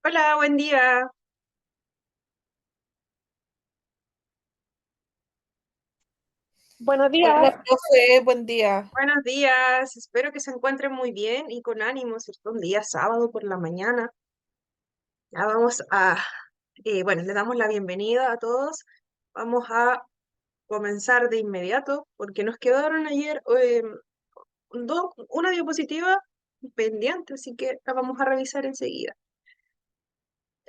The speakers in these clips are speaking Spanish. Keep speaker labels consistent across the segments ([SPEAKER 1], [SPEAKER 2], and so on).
[SPEAKER 1] Hola, buen día.
[SPEAKER 2] Buenos días.
[SPEAKER 3] Hola, profe, buen día.
[SPEAKER 1] Buenos días. Espero que se encuentren muy bien y con ánimo, ¿cierto? Un día sábado por la mañana. Ya vamos a, bueno, les damos la bienvenida a todos. Vamos a comenzar de inmediato porque nos quedaron ayer una diapositiva pendiente, así que la vamos a revisar enseguida.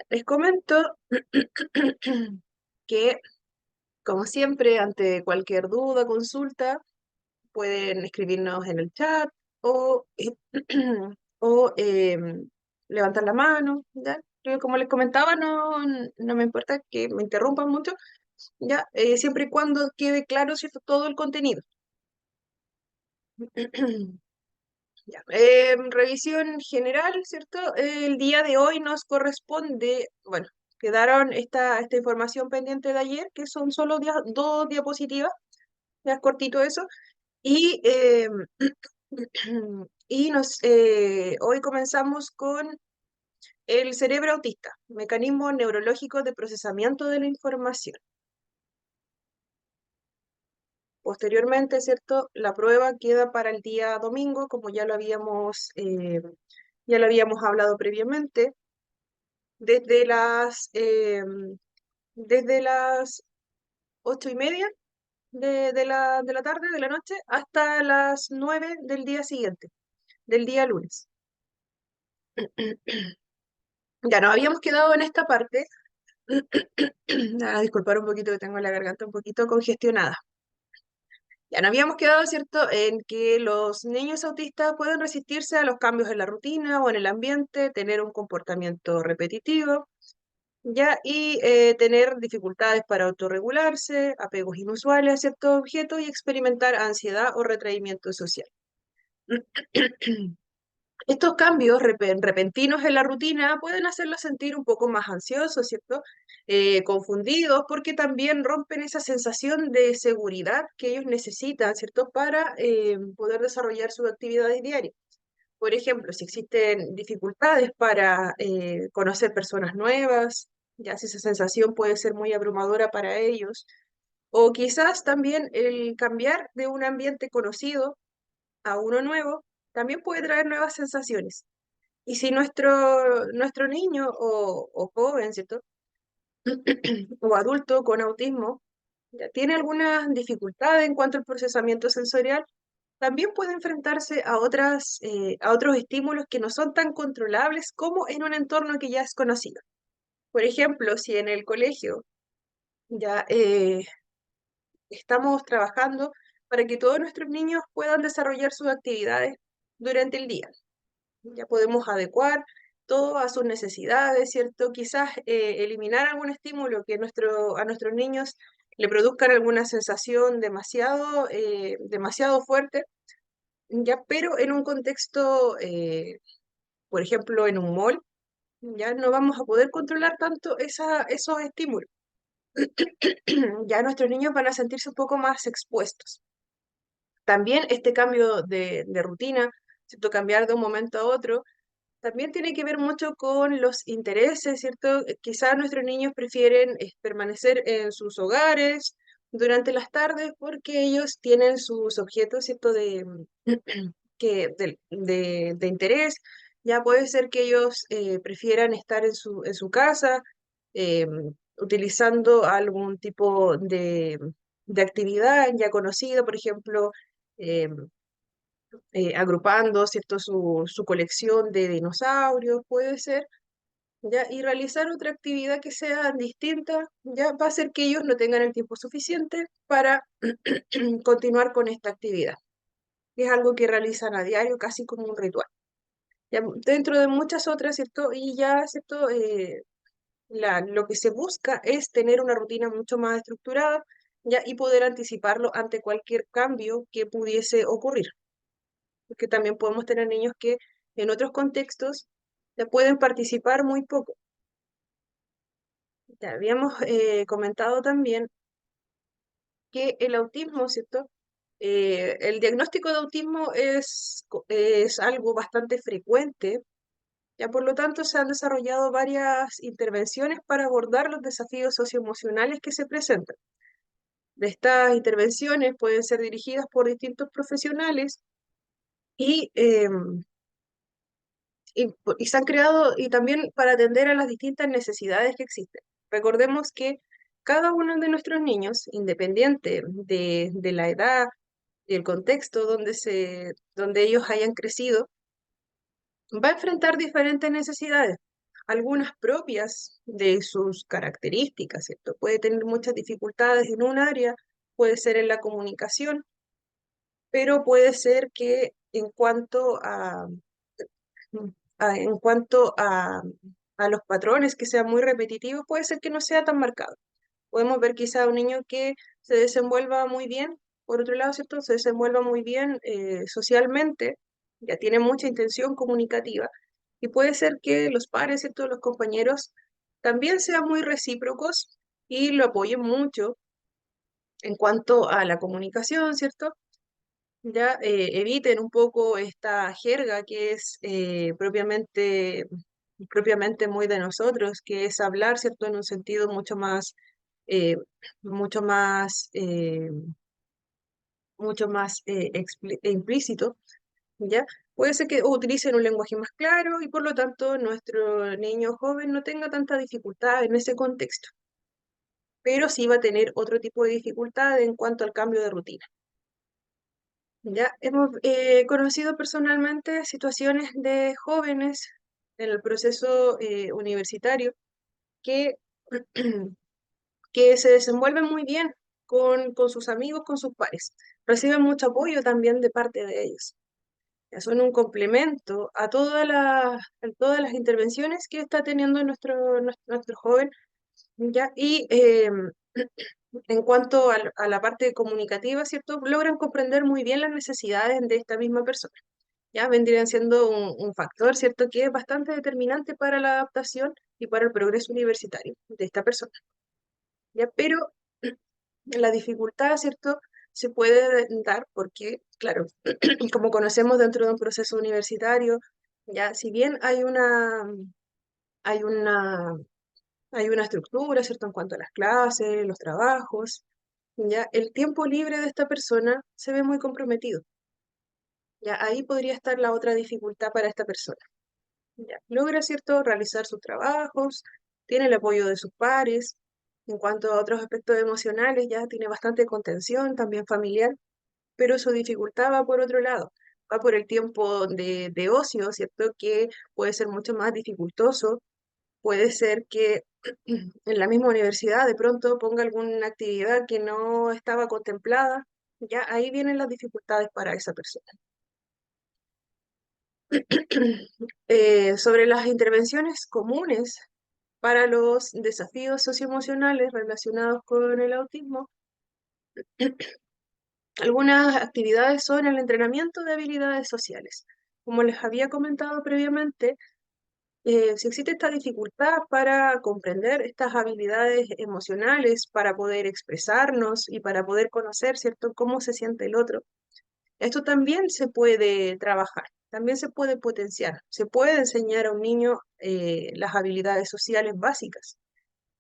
[SPEAKER 1] Les comento que, como siempre, ante cualquier duda, consulta, pueden escribirnos en el chat o, o levantar la mano, ¿ya? Yo, como les comentaba, no me importa que me interrumpan mucho, ¿ya? Siempre y cuando quede claro, ¿cierto? Todo el contenido. Ya. Revisión general, ¿cierto? El día de hoy nos corresponde, bueno, quedaron esta información pendiente de ayer, que son solo dos diapositivas, ya es cortito eso, y hoy comenzamos con el cerebro autista, mecanismos neurológicos de procesamiento de la información. Posteriormente, ¿cierto? La prueba queda para el día domingo, como ya lo habíamos hablado previamente, desde desde las 8:30 de la tarde, de la noche, hasta las 9 del día siguiente, del día lunes. Ya nos habíamos quedado en esta parte. Disculpar un poquito que tengo la garganta un poquito congestionada. Ya nos habíamos quedado, ¿cierto?, en que los niños autistas pueden resistirse a los cambios en la rutina o en el ambiente, tener un comportamiento repetitivo, ya, y tener dificultades para autorregularse, apegos inusuales a ciertos objetos y experimentar ansiedad o retraimiento social. Estos cambios repentinos en la rutina pueden hacerlos sentir un poco más ansiosos, ¿cierto? Confundidos, porque también rompen esa sensación de seguridad que ellos necesitan, ¿cierto? Para poder desarrollar sus actividades diarias. Por ejemplo, si existen dificultades para conocer personas nuevas, ya si esa sensación puede ser muy abrumadora para ellos, o quizás también el cambiar de un ambiente conocido a uno nuevo, también puede traer nuevas sensaciones. Y si nuestro niño o joven, ¿cierto? O adulto con autismo ya tiene alguna dificultad en cuanto al procesamiento sensorial, también puede enfrentarse a otros estímulos que no son tan controlables como en un entorno que ya es conocido. Por ejemplo, si en el colegio ya estamos trabajando para que todos nuestros niños puedan desarrollar sus actividades durante el día. Ya podemos adecuar todo a sus necesidades, ¿cierto? Quizás eliminar algún estímulo que a nuestros niños le produzcan alguna sensación demasiado fuerte, ya, pero en un contexto, por ejemplo, en un mall, ya no vamos a poder controlar tanto esos estímulos. Ya nuestros niños van a sentirse un poco más expuestos. También este cambio de rutina, ¿cierto? Cambiar de un momento a otro, también tiene que ver mucho con los intereses, ¿cierto? Quizás nuestros niños prefieren permanecer en sus hogares durante las tardes porque ellos tienen sus objetos, ¿cierto? De interés. Ya puede ser que ellos prefieran estar en en su casa, eh, utilizando algún tipo de actividad ya conocida, por ejemplo, eh, agrupando, ¿cierto? Su colección de dinosaurios, puede ser, ¿ya? Y realizar otra actividad que sea distinta, ya va a hacer que ellos no tengan el tiempo suficiente para continuar con esta actividad. Es algo que realizan a diario, casi como un ritual. Ya, dentro de muchas otras, ¿cierto? Y ya, ¿cierto? Lo que se busca es tener una rutina mucho más estructurada, ya, y poder anticiparlo ante cualquier cambio que pudiese ocurrir. Porque también podemos tener niños que en otros contextos ya pueden participar muy poco. Ya habíamos comentado también que el autismo, ¿cierto? El diagnóstico de autismo es algo bastante frecuente, Ya por lo tanto se han desarrollado varias intervenciones para abordar los desafíos socioemocionales que se presentan. De estas intervenciones pueden ser dirigidas por distintos profesionales y, y se han creado y también para atender a las distintas necesidades que existen. Recordemos que cada uno de nuestros niños, independiente de la edad y el contexto donde ellos hayan crecido, va a enfrentar diferentes necesidades, algunas propias de sus características, ¿cierto? Puede tener muchas dificultades en un área, puede ser en la comunicación, pero puede ser que en cuanto a los patrones que sean muy repetitivos, puede ser que no sea tan marcado. Podemos ver quizá un niño que se desenvuelva muy bien, por otro lado, ¿cierto? Se desenvuelva muy bien socialmente, ya tiene mucha intención comunicativa, y puede ser que los pares, ¿cierto? Los compañeros también sean muy recíprocos y lo apoyen mucho en cuanto a la comunicación, ¿cierto? Ya eviten un poco esta jerga que es propiamente muy de nosotros, que es hablar, ¿cierto? En un sentido eh, mucho más, eh, mucho más implícito, ¿ya? Puede ser que utilicen un lenguaje más claro y por lo tanto nuestro niño joven no tenga tanta dificultad en ese contexto, pero sí va a tener otro tipo de dificultad en cuanto al cambio de rutina. Ya hemos conocido personalmente situaciones de jóvenes en el proceso universitario que, que se desenvuelven muy bien con sus amigos, con sus pares. Reciben mucho apoyo también de parte de ellos. Ya son un complemento a todas las intervenciones que está teniendo nuestro joven. ¿Ya? Y en cuanto a la parte comunicativa, ¿cierto? Logran comprender muy bien las necesidades de esta misma persona. Ya vendrían siendo un factor, ¿cierto? Que es bastante determinante para la adaptación y para el progreso universitario de esta persona. ¿Ya? Pero la dificultad, ¿cierto? Se puede dar porque, claro, como conocemos dentro de un proceso universitario, ya si bien hay una, hay una estructura, ¿cierto? En cuanto a las clases, los trabajos, ya el tiempo libre de esta persona se ve muy comprometido. Ya ahí podría estar la otra dificultad para esta persona. Ya, logra, ¿cierto?, realizar sus trabajos, tiene el apoyo de sus pares. En cuanto a otros aspectos emocionales, ya tiene bastante contención, también familiar, pero su dificultad va por otro lado, va por el tiempo de ocio, ¿cierto?, que puede ser mucho más dificultoso, puede ser que en la misma universidad de pronto ponga alguna actividad que no estaba contemplada, ya ahí vienen las dificultades para esa persona. Sobre las intervenciones comunes para los desafíos socioemocionales relacionados con el autismo, algunas actividades son el entrenamiento de habilidades sociales. Como les había comentado previamente, si existe esta dificultad para comprender estas habilidades emocionales, para poder expresarnos y para poder conocer, ¿cierto?, cómo se siente el otro, esto también se puede trabajar, también se puede potenciar, se puede enseñar a un niño las habilidades sociales básicas.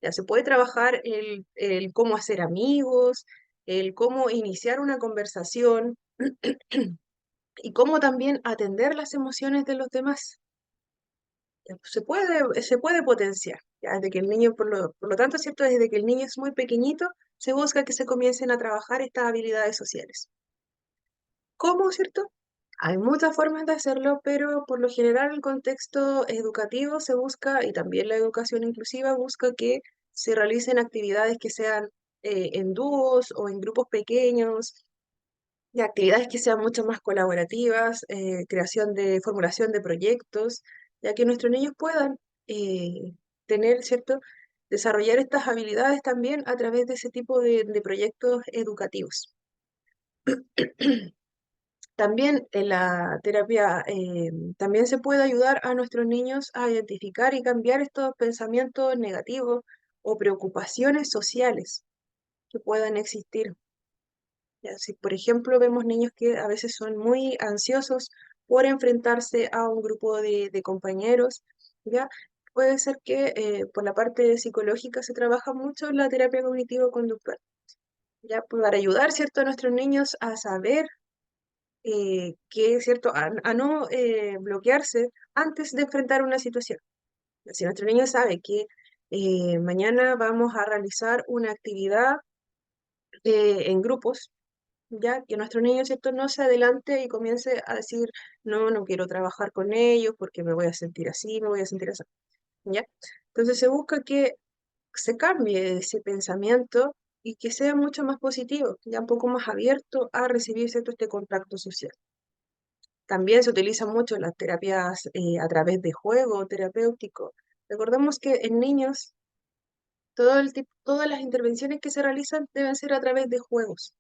[SPEAKER 1] Ya se puede trabajar el cómo hacer amigos, el cómo iniciar una conversación y cómo también atender las emociones de los demás. Ya, pues, se puede potenciar, ya, desde que el niño, por lo tanto, ¿cierto? Desde que el niño es muy pequeñito, se busca que se comiencen a trabajar estas habilidades sociales. ¿Cómo, cierto? Hay muchas formas de hacerlo, pero por lo general el contexto educativo se busca, y también la educación inclusiva busca que se realicen actividades que sean en dúos o en grupos pequeños, y actividades que sean mucho más colaborativas, formulación de proyectos, ya que nuestros niños puedan tener, ¿cierto? Desarrollar estas habilidades también a través de ese tipo de proyectos educativos. También en la terapia también se puede ayudar a nuestros niños a identificar y cambiar estos pensamientos negativos o preocupaciones sociales que puedan existir. Ya, si por ejemplo vemos niños que a veces son muy ansiosos por enfrentarse a un grupo de compañeros, ¿ya? Puede ser que por la parte psicológica se trabaja mucho en la terapia cognitivo-conductual, ya para ayudar, ¿cierto?, a nuestros niños a saber que, ¿cierto?, a no bloquearse antes de enfrentar una situación. Si nuestro niño sabe que mañana vamos a realizar una actividad en grupos, ya que nuestro niño, ¿cierto?, no se adelante y comience a decir, no, no quiero trabajar con ellos porque me voy a sentir así, me voy a sentir así, ¿ya? Entonces se busca que se cambie ese pensamiento y que sea mucho más positivo, ya un poco más abierto a recibir, ¿cierto?, este contacto social. También se utilizan mucho las terapias a través de juego terapéutico. Recordemos que en niños todas las intervenciones que se realizan deben ser a través de juegos,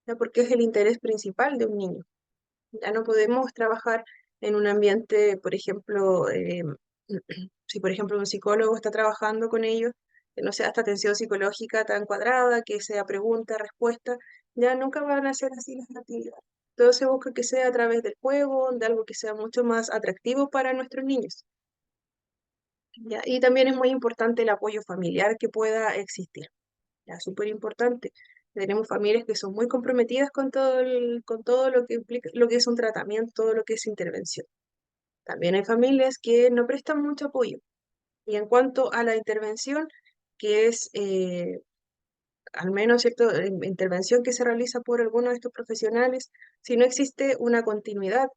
[SPEAKER 1] ¿ya? Porque es el interés principal de un niño. Ya no podemos trabajar en un ambiente, por ejemplo, si por ejemplo un psicólogo está trabajando con ellos, que no sea esta atención psicológica tan cuadrada, que sea pregunta, respuesta, ya nunca van a ser así las actividades. Todo se busca que sea a través del juego, de algo que sea mucho más atractivo para nuestros niños. ¿Ya? Y también es muy importante el apoyo familiar que pueda existir. Ya, súper importante. Tenemos familias que son muy comprometidas con con todo lo que implica, lo que es un tratamiento, todo lo que es intervención. También hay familias que no prestan mucho apoyo. Y en cuanto a la intervención, que es al menos cierto, intervención que se realiza por alguno de estos profesionales, si no existe una continuidad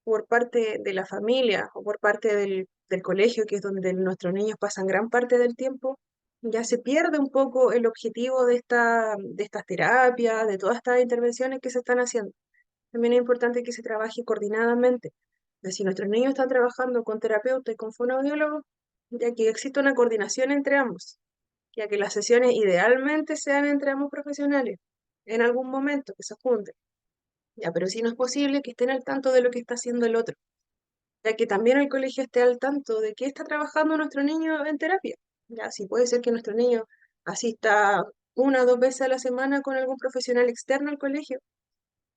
[SPEAKER 1] por parte de la familia o por parte del colegio, que es donde nuestros niños pasan gran parte del tiempo, ya se pierde un poco el objetivo de estas terapias, de todas estas intervenciones que se están haciendo. También es importante que se trabaje coordinadamente. Si nuestros niños están trabajando con terapeutas y con fonoaudiólogos, ya que existe una coordinación entre ambos, ya que las sesiones idealmente sean entre ambos profesionales, en algún momento que se junten. Ya, pero si no es posible que estén al tanto de lo que está haciendo el otro, ya que también el colegio esté al tanto de qué está trabajando nuestro niño en terapia. Ya, si puede ser que nuestro niño asista una o dos veces a la semana con algún profesional externo al colegio,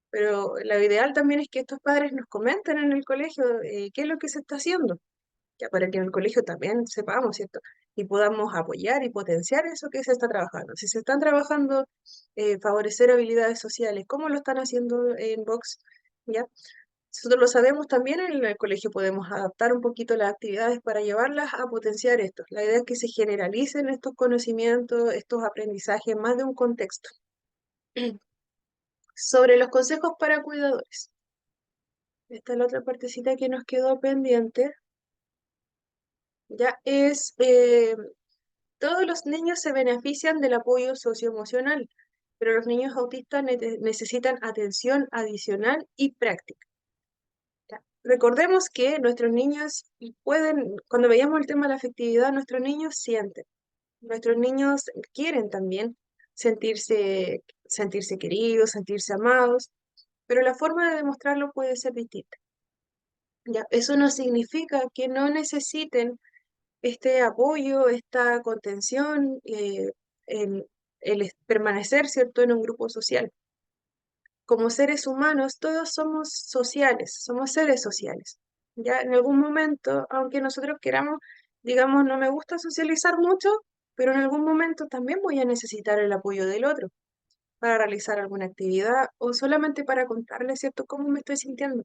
[SPEAKER 1] pero lo ideal también es que estos padres nos comenten en el colegio qué es lo que se está haciendo, ya para que en el colegio también sepamos, ¿cierto? Y podamos apoyar y potenciar eso que se está trabajando. Si se están trabajando favorecer habilidades sociales, ¿cómo lo están haciendo en Vox? ¿Ya? Nosotros lo sabemos también, en el colegio podemos adaptar un poquito las actividades para llevarlas a potenciar esto. La idea es que se generalicen estos conocimientos, estos aprendizajes, más de un contexto. Sobre los consejos para cuidadores. Esta es la otra partecita que nos quedó pendiente. Ya es, todos los niños se benefician del apoyo socioemocional, pero los niños autistas necesitan atención adicional y práctica. Ya. Recordemos que nuestros niños pueden, cuando veíamos el tema de la afectividad, nuestros niños sienten, nuestros niños quieren también sentirse queridos, sentirse amados, pero la forma de demostrarlo puede ser distinta. Ya, eso no significa que no necesiten este apoyo, esta contención, permanecer, ¿cierto?, en un grupo social. Como seres humanos, todos somos sociales, somos seres sociales. Ya en algún momento, aunque nosotros queramos, digamos, no me gusta socializar mucho, pero en algún momento también voy a necesitar el apoyo del otro para realizar alguna actividad o solamente para contarle, ¿cierto?, cómo me estoy sintiendo.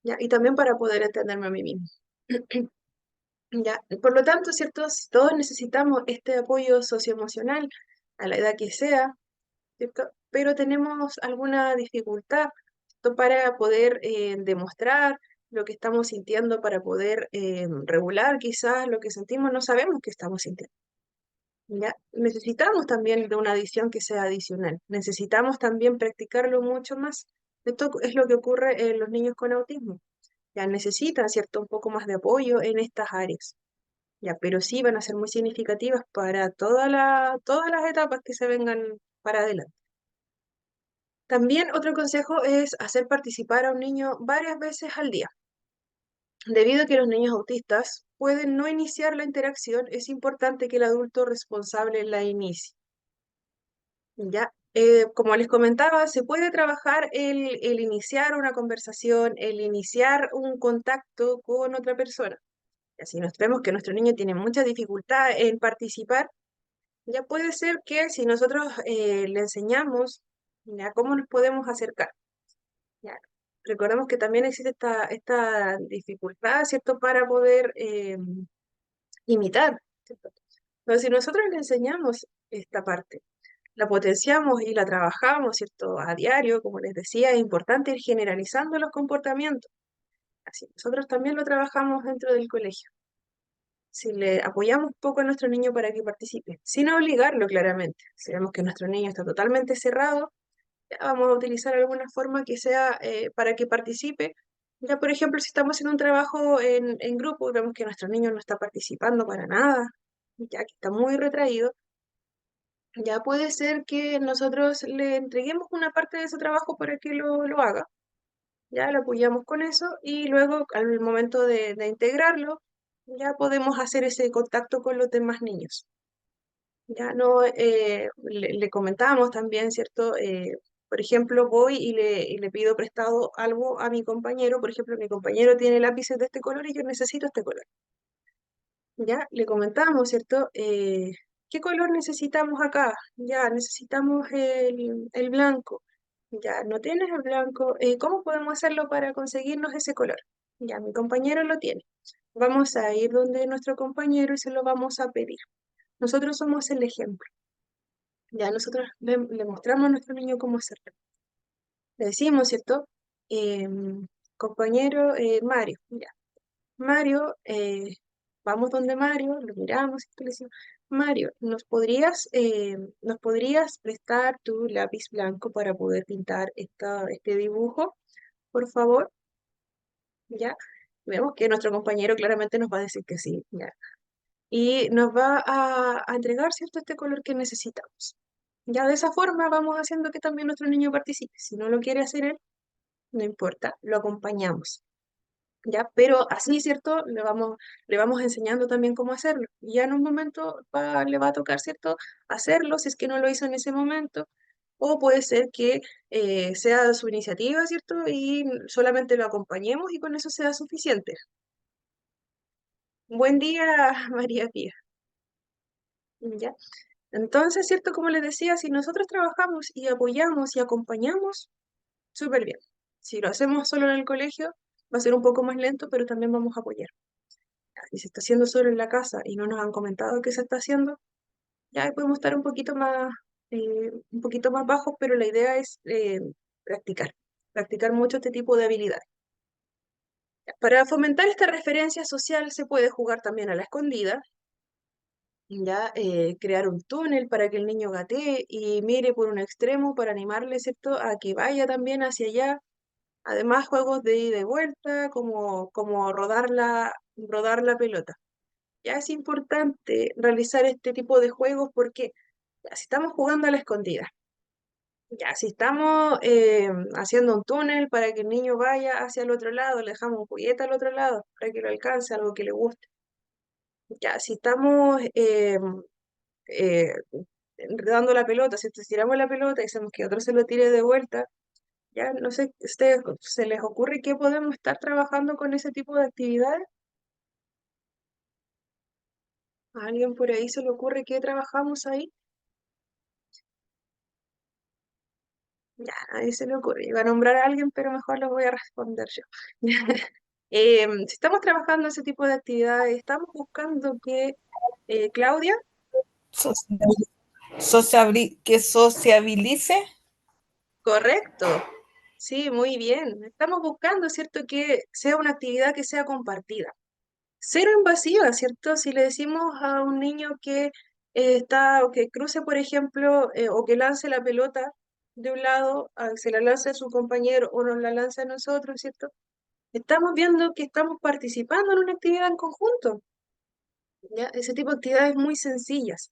[SPEAKER 1] ¿Ya? Y también para poder entenderme a mí mismo. ¿Ya? Por lo tanto, ¿cierto? Todos necesitamos este apoyo socioemocional a la edad que sea, ¿cierto? Pero tenemos alguna dificultad, ¿cierto?, para poder demostrar lo que estamos sintiendo, para poder regular quizás lo que sentimos, no sabemos qué estamos sintiendo. ¿Ya? Necesitamos también de una adición que sea adicional, necesitamos también practicarlo mucho más. Esto es lo que ocurre en los niños con autismo. Ya necesitan, ¿cierto?, un poco más de apoyo en estas áreas. Ya, pero sí van a ser muy significativas para todas las etapas que se vengan para adelante. También otro consejo es hacer participar a un niño varias veces al día. Debido a que los niños autistas pueden no iniciar la interacción, es importante que el adulto responsable la inicie. ¿Ya? Como les comentaba, se puede trabajar el iniciar una conversación, el iniciar un contacto con otra persona. Y así nos vemos que nuestro niño tiene mucha dificultad en participar, ya puede ser que si nosotros le enseñamos ya cómo nos podemos acercar. Ya. Recordemos que también existe esta dificultad, ¿cierto?, para poder imitar, ¿cierto? Pero si nosotros le enseñamos esta parte, la potenciamos y la trabajamos, ¿cierto?, a diario, como les decía, es importante ir generalizando los comportamientos. Así, nosotros también lo trabajamos dentro del colegio. Si le apoyamos un poco a nuestro niño para que participe, sin obligarlo claramente. Si vemos que nuestro niño está totalmente cerrado, ya vamos a utilizar alguna forma que sea para que participe. Ya, por ejemplo, si estamos haciendo un trabajo en grupo y vemos que nuestro niño no está participando para nada, ya que está muy retraído, ya puede ser que nosotros le entreguemos una parte de ese trabajo para que lo haga. Ya lo apoyamos con eso y luego al momento de integrarlo, ya podemos hacer ese contacto con los demás niños. Ya no le comentamos también, ¿cierto? Por ejemplo, voy y le pido prestado algo a mi compañero. Por ejemplo, mi compañero tiene lápices de este color y yo necesito este color. Ya le comentamos, ¿cierto? ¿Qué color necesitamos acá? Ya necesitamos el blanco. Ya no tienes el blanco. ¿Cómo podemos hacerlo para conseguirnos ese color? Ya mi compañero lo tiene. Vamos a ir donde nuestro compañero y se lo vamos a pedir. Nosotros somos el ejemplo. Ya nosotros le mostramos a nuestro niño cómo hacerlo. Le decimos, ¿cierto? Compañero Mario, ya. Mario, vamos donde Mario, lo miramos y le decimos, Mario, ¿nos podrías prestar tu lápiz blanco para poder pintar este dibujo, por favor? ¿Ya? Vemos que nuestro compañero claramente nos va a decir que sí, ¿ya? Y nos va a entregar, ¿cierto?, este color que necesitamos. Ya de esa forma vamos haciendo que también nuestro niño participe. Si no lo quiere hacer él, no importa, lo acompañamos. ¿Ya? Pero así, ¿cierto? Le vamos enseñando también cómo hacerlo. Y ya en un momento le va a tocar, ¿cierto?, hacerlo si es que no lo hizo en ese momento. O puede ser que sea su iniciativa, ¿cierto? Y solamente lo acompañemos y con eso sea suficiente. Buen día, María Pía. ¿Ya? Entonces, ¿cierto? Como les decía, si nosotros trabajamos y apoyamos y acompañamos, súper bien. Si lo hacemos solo en el colegio, va a ser un poco más lento, pero también vamos a apoyar. Si se está haciendo solo en la casa y no nos han comentado qué se está haciendo, ya ahí podemos estar un poquito más bajos, pero la idea es practicar mucho este tipo de habilidades. Para fomentar esta referencia social se puede jugar también a la escondida, ya crear un túnel para que el niño gatee y mire por un extremo para animarle, ¿cierto?, a que vaya también hacia allá. Además, juegos de ida y vuelta, como rodar la pelota. Ya es importante realizar este tipo de juegos porque ya, si estamos jugando a la escondida, ya si estamos haciendo un túnel para que el niño vaya hacia el otro lado, le dejamos un juguete al otro lado para que lo alcance, algo que le guste. Ya si estamos eh, dando la pelota, si tiramos la pelota y hacemos que otro se lo tire de vuelta, ya no sé, ¿ustedes se les ocurre que podemos estar trabajando con ese tipo de actividades? ¿A alguien por ahí se le ocurre que trabajamos ahí? Ya, a nadie se le ocurre. Iba a nombrar a alguien, pero mejor lo voy a responder yo. Si estamos trabajando ese tipo de actividades, estamos buscando que Claudia,
[SPEAKER 3] Que sociabilice.
[SPEAKER 1] correcto, sí, muy bien. Estamos buscando, ¿cierto?, que sea una actividad que sea compartida. Cero invasiva, ¿cierto? Si le decimos a un niño que o que cruce, por ejemplo, o que lance la pelota de un lado, se la lance a su compañero o nos la lance a nosotros, ¿cierto? Estamos viendo que estamos participando en una actividad en conjunto, ¿ya? Ese tipo de actividades muy sencillas,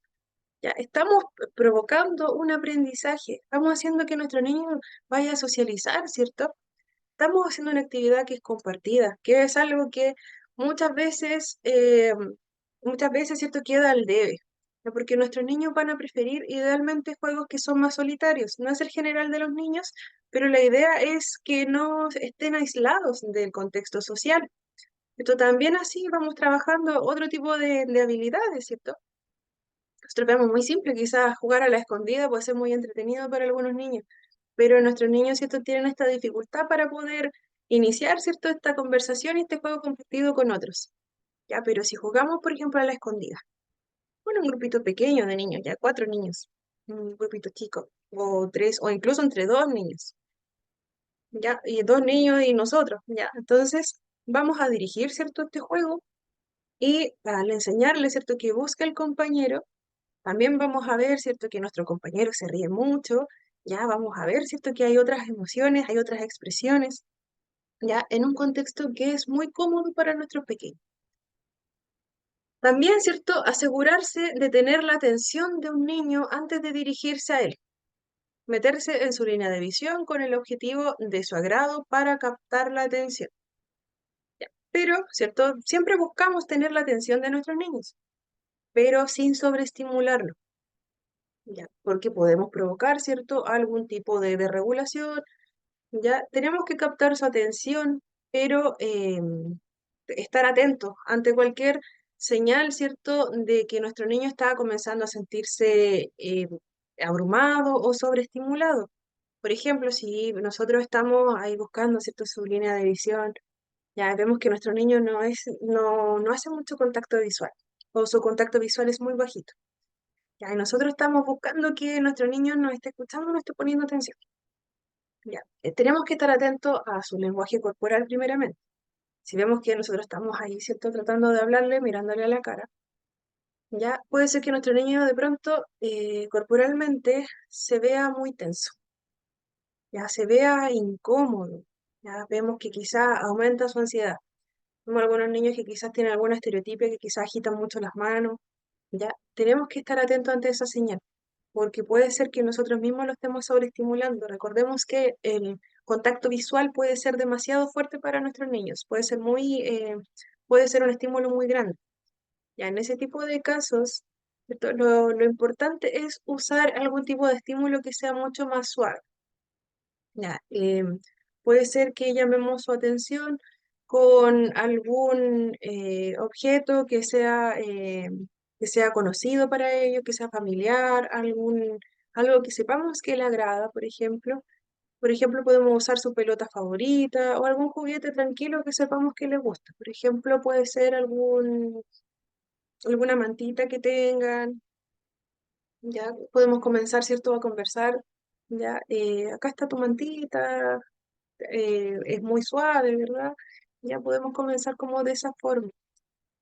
[SPEAKER 1] ¿ya? Estamos provocando un aprendizaje, estamos haciendo que nuestro niño vaya a socializar, ¿cierto? Estamos haciendo una actividad que es compartida, que es algo que muchas veces, ¿cierto?, queda al debe. ¿ya? Porque nuestros niños van a preferir idealmente juegos que son más solitarios. No es el general de los niños, pero la idea es que no estén aislados del contexto social. Esto también así vamos trabajando otro tipo de habilidades, ¿cierto? Nosotros vemos muy simple, quizás jugar a la escondida puede ser muy entretenido para algunos niños, pero nuestros niños, ¿cierto?, tienen esta dificultad para poder iniciar, ¿cierto?, esta conversación y este juego compartido con otros. Ya, pero si jugamos, por ejemplo, a la escondida, con un grupito pequeño de niños, ya 4 niños, un grupito chico, o 3, o incluso entre 2 niños, ya, y 2 niños y nosotros, ya. Entonces, vamos a dirigir, ¿cierto?, este juego y al enseñarle, ¿cierto?, que busca el compañero, también vamos a ver, ¿cierto?, que nuestro compañero se ríe mucho, ya vamos a ver, ¿cierto?, que hay otras emociones, hay otras expresiones, ya en un contexto que es muy cómodo para nuestros pequeños. También, ¿cierto?, asegurarse de tener la atención de un niño antes de dirigirse a él, meterse en su línea de visión con el objetivo de su agrado para captar la atención. Ya. Pero, ¿cierto?, siempre buscamos tener la atención de nuestros niños, pero sin sobreestimularlo. Ya, porque podemos provocar, ¿cierto?, algún tipo de regulación, ya tenemos que captar su atención, pero estar atentos ante cualquier señal, ¿cierto?, de que nuestro niño está comenzando a sentirse abrumado o sobreestimulado. Por ejemplo, si nosotros estamos ahí buscando, ¿cierto?, su línea de visión, ya vemos que nuestro niño no hace mucho contacto visual, o su contacto visual es muy bajito. Ya, y nosotros estamos buscando que nuestro niño nos esté escuchando, nos esté poniendo atención. Ya, tenemos que estar atentos a su lenguaje corporal primeramente. Si vemos que nosotros estamos ahí, ¿cierto?, tratando de hablarle, mirándole a la cara, ya puede ser que nuestro niño de pronto corporalmente se vea muy tenso, ya se vea incómodo, ya vemos que quizá aumenta su ansiedad. Vemos algunos niños que quizás tienen alguna estereotipia, que quizás agitan mucho las manos, ya tenemos que estar atentos ante esa señal, porque puede ser que nosotros mismos lo estemos sobreestimulando. Recordemos que el contacto visual puede ser demasiado fuerte para nuestros niños, puede ser un estímulo muy grande. Ya en ese tipo de casos, ¿cierto?, lo importante es usar algún tipo de estímulo que sea mucho más suave. Ya, puede ser que llamemos su atención con algún objeto que sea conocido para ellos, que sea familiar, algo que sepamos que le agrada, por ejemplo. Por ejemplo, podemos usar su pelota favorita o algún juguete tranquilo que sepamos que le gusta. Por ejemplo, puede ser alguna mantita que tengan. Ya podemos comenzar, ¿cierto?, a conversar. Ya, acá está tu mantita, es muy suave, ¿verdad? Ya podemos comenzar como de esa forma.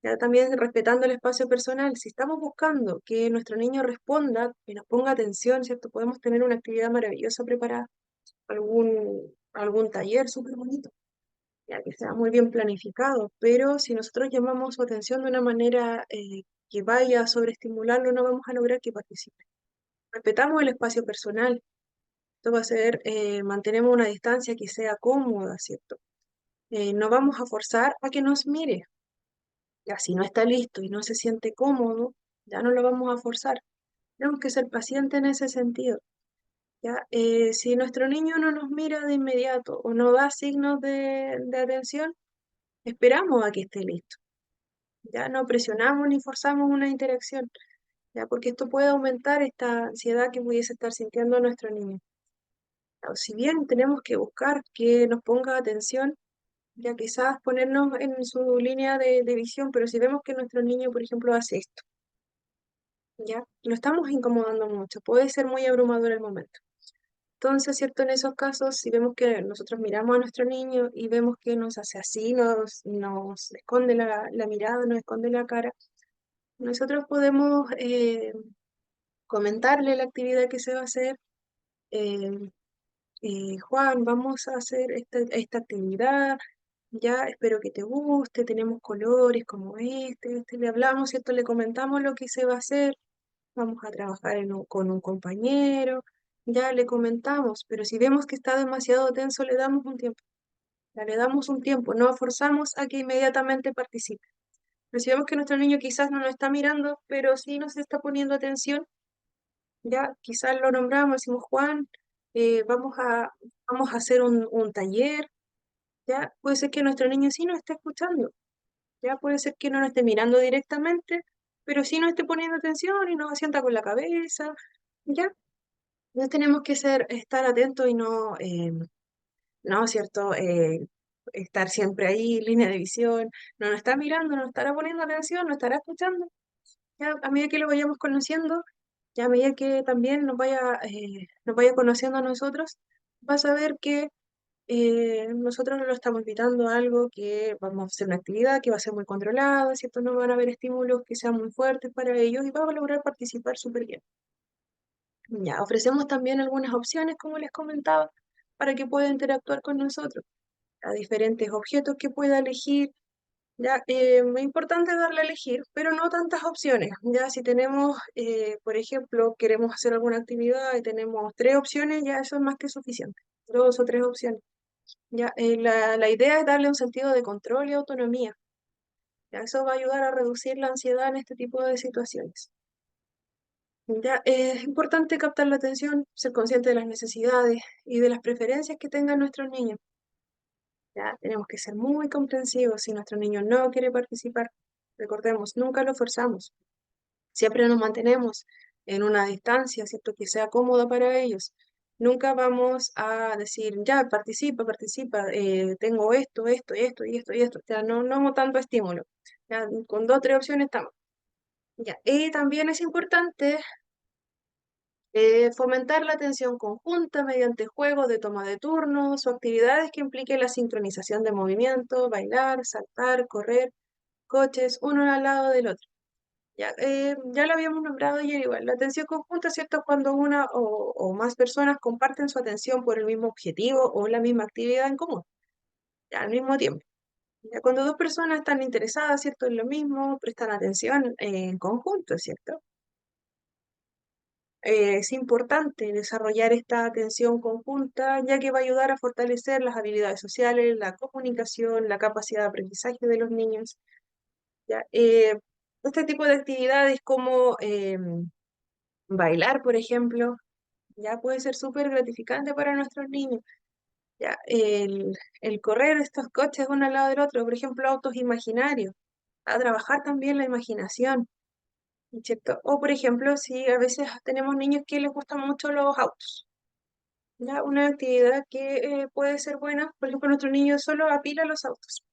[SPEAKER 1] Ya también respetando el espacio personal. Si estamos buscando que nuestro niño responda, que nos ponga atención, ¿cierto? Podemos tener una actividad maravillosa preparada, algún taller súper bonito, ya que sea muy bien planificado, pero si nosotros llamamos su atención de una manera que vaya a sobreestimularlo, no vamos a lograr que participe. Respetamos el espacio personal. Esto va a ser, mantenemos una distancia que sea cómoda, ¿cierto? No vamos a forzar a que nos mire. Ya si no está listo y no se siente cómodo, ya no lo vamos a forzar. Tenemos que ser pacientes en ese sentido. ¿Ya? Si nuestro niño no nos mira de inmediato o no da signos de atención, esperamos a que esté listo. Ya no presionamos ni forzamos una interacción, ya porque esto puede aumentar esta ansiedad que pudiese estar sintiendo nuestro niño. Si bien tenemos que buscar que nos ponga atención, ya quizás ponernos en su línea de visión, pero si vemos que nuestro niño, por ejemplo, hace esto, ya lo estamos incomodando mucho, puede ser muy abrumador el momento. Entonces, ¿cierto? En esos casos, si vemos que nosotros miramos a nuestro niño y vemos que nos hace así, nos esconde la mirada, nos esconde la cara, nosotros podemos comentarle la actividad que se va a hacer. eh, Juan, vamos a hacer esta actividad, ya espero que te guste, tenemos colores como le hablamos, ¿cierto? Le comentamos lo que se va a hacer, vamos a trabajar con un compañero, ya le comentamos, pero si vemos que está demasiado tenso, le damos un tiempo, ya le damos un tiempo, no forzamos a que inmediatamente participe. pero si vemos que nuestro niño quizás no nos está mirando, pero sí nos está poniendo atención, ya quizás lo nombramos, decimos, Juan, eh, vamos a, vamos a hacer un taller, ya puede ser que nuestro niño sí nos esté escuchando, ya puede ser que no nos esté mirando directamente, pero sí nos esté poniendo atención y nos asienta con la cabeza, ya. Entonces tenemos que estar atentos y no, ¿cierto? Estar siempre ahí, línea de visión, no nos está mirando, no nos estará poniendo atención, no estará escuchando. Ya a medida que lo vayamos conociendo, ya a medida que también nos vaya conociendo a nosotros, vas a ver que nosotros no lo estamos invitando a algo que vamos a hacer una actividad que va a ser muy controlada, ¿cierto? No van a haber estímulos que sean muy fuertes para ellos y vamos a lograr participar súper bien. Ya, ofrecemos también algunas opciones, como les comentaba, para que pueda interactuar con nosotros, a diferentes objetos que pueda elegir. Ya, es importante darle a elegir, pero no tantas opciones. Ya, si tenemos, por ejemplo, queremos hacer alguna actividad y tenemos 3 opciones, ya eso es más que suficiente. 2 o 3 opciones. Ya, la idea es darle un sentido de control y autonomía. Ya, eso va a ayudar a reducir la ansiedad en este tipo de situaciones. Ya, es importante captar la atención, ser consciente de las necesidades y de las preferencias que tengan nuestros niños. Ya, tenemos que ser muy comprensivos si nuestro niño no quiere participar. Recordemos, nunca lo forzamos. Siempre nos mantenemos en una distancia, ¿cierto? Que sea cómoda para ellos. Nunca vamos a decir, ya, participa, participa, tengo esto, esto, y esto, y esto, y esto. Ya, no tanto estímulo. Ya, con 2 o 3 opciones estamos. Ya, y también es importante fomentar la atención conjunta mediante juegos de toma de turnos o actividades que impliquen la sincronización de movimiento, bailar, saltar, correr, coches, uno al lado del otro. Ya lo habíamos nombrado ayer igual. La atención conjunta, ¿cierto? Es cuando una o más personas comparten su atención por el mismo objetivo o la misma actividad en común, ya al mismo tiempo. Ya cuando 2 personas están interesadas, ¿cierto? En lo mismo, prestan atención en conjunto, ¿cierto? Es importante desarrollar esta atención conjunta, ya que va a ayudar a fortalecer las habilidades sociales, la comunicación, la capacidad de aprendizaje de los niños. ¿Ya? Este tipo de actividades como bailar, por ejemplo, ya puede ser súper gratificante para nuestros niños. ¿Ya? El correr estos coches uno al lado del otro, por ejemplo, autos imaginarios, a trabajar también la imaginación. ¿Cierto? O por ejemplo, si a veces tenemos niños que les gustan mucho los autos. ¿Ya? Una actividad que puede ser buena, por ejemplo, nuestro niño solo apila los autos.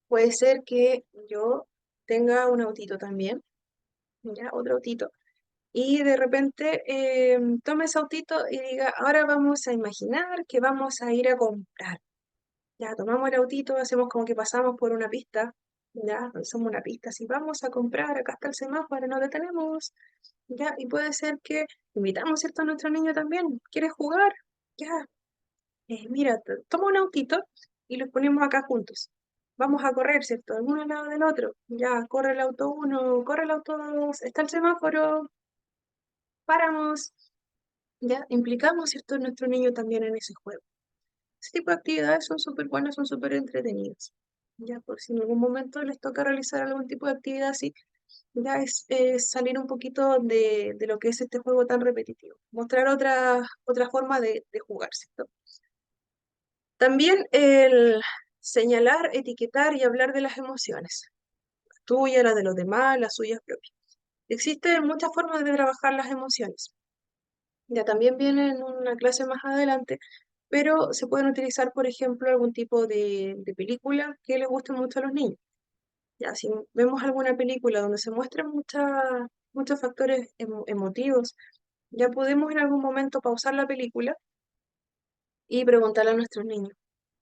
[SPEAKER 1] Puede ser que yo tenga un autito también, ¿ya? Otro autito, y de repente tome ese autito y diga, ahora vamos a imaginar que vamos a ir a comprar. Ya tomamos el autito, hacemos como que pasamos por una pista, ya somos una pista, si vamos a comprar, acá está el semáforo, no detenemos, ya, y puede ser que invitamos, ¿cierto?, a nuestro niño también, ¿quieres jugar? Ya, mira, toma un autito y los ponemos acá juntos. Vamos a correr, ¿cierto? El uno al lado del otro. Ya, corre el auto uno, corre el auto dos, está el semáforo, paramos. Ya, implicamos, ¿cierto?, a nuestro niño también en ese juego. Ese tipo de actividades son súper buenas, son súper entretenidas. Ya, por si en algún momento les toca realizar algún tipo de actividad así, ya es salir un poquito de lo que es este juego tan repetitivo. Mostrar otra forma de jugar, ¿cierto? También el señalar, etiquetar y hablar de las emociones, las tuyas, las de los demás, las suyas propias. Existen muchas formas de trabajar las emociones. Ya también viene en una clase más adelante, pero se pueden utilizar, por ejemplo, algún tipo de película que les guste mucho a los niños. Ya, si vemos alguna película donde se muestran muchos factores emotivos, ya podemos en algún momento pausar la película y preguntarle a nuestros niños,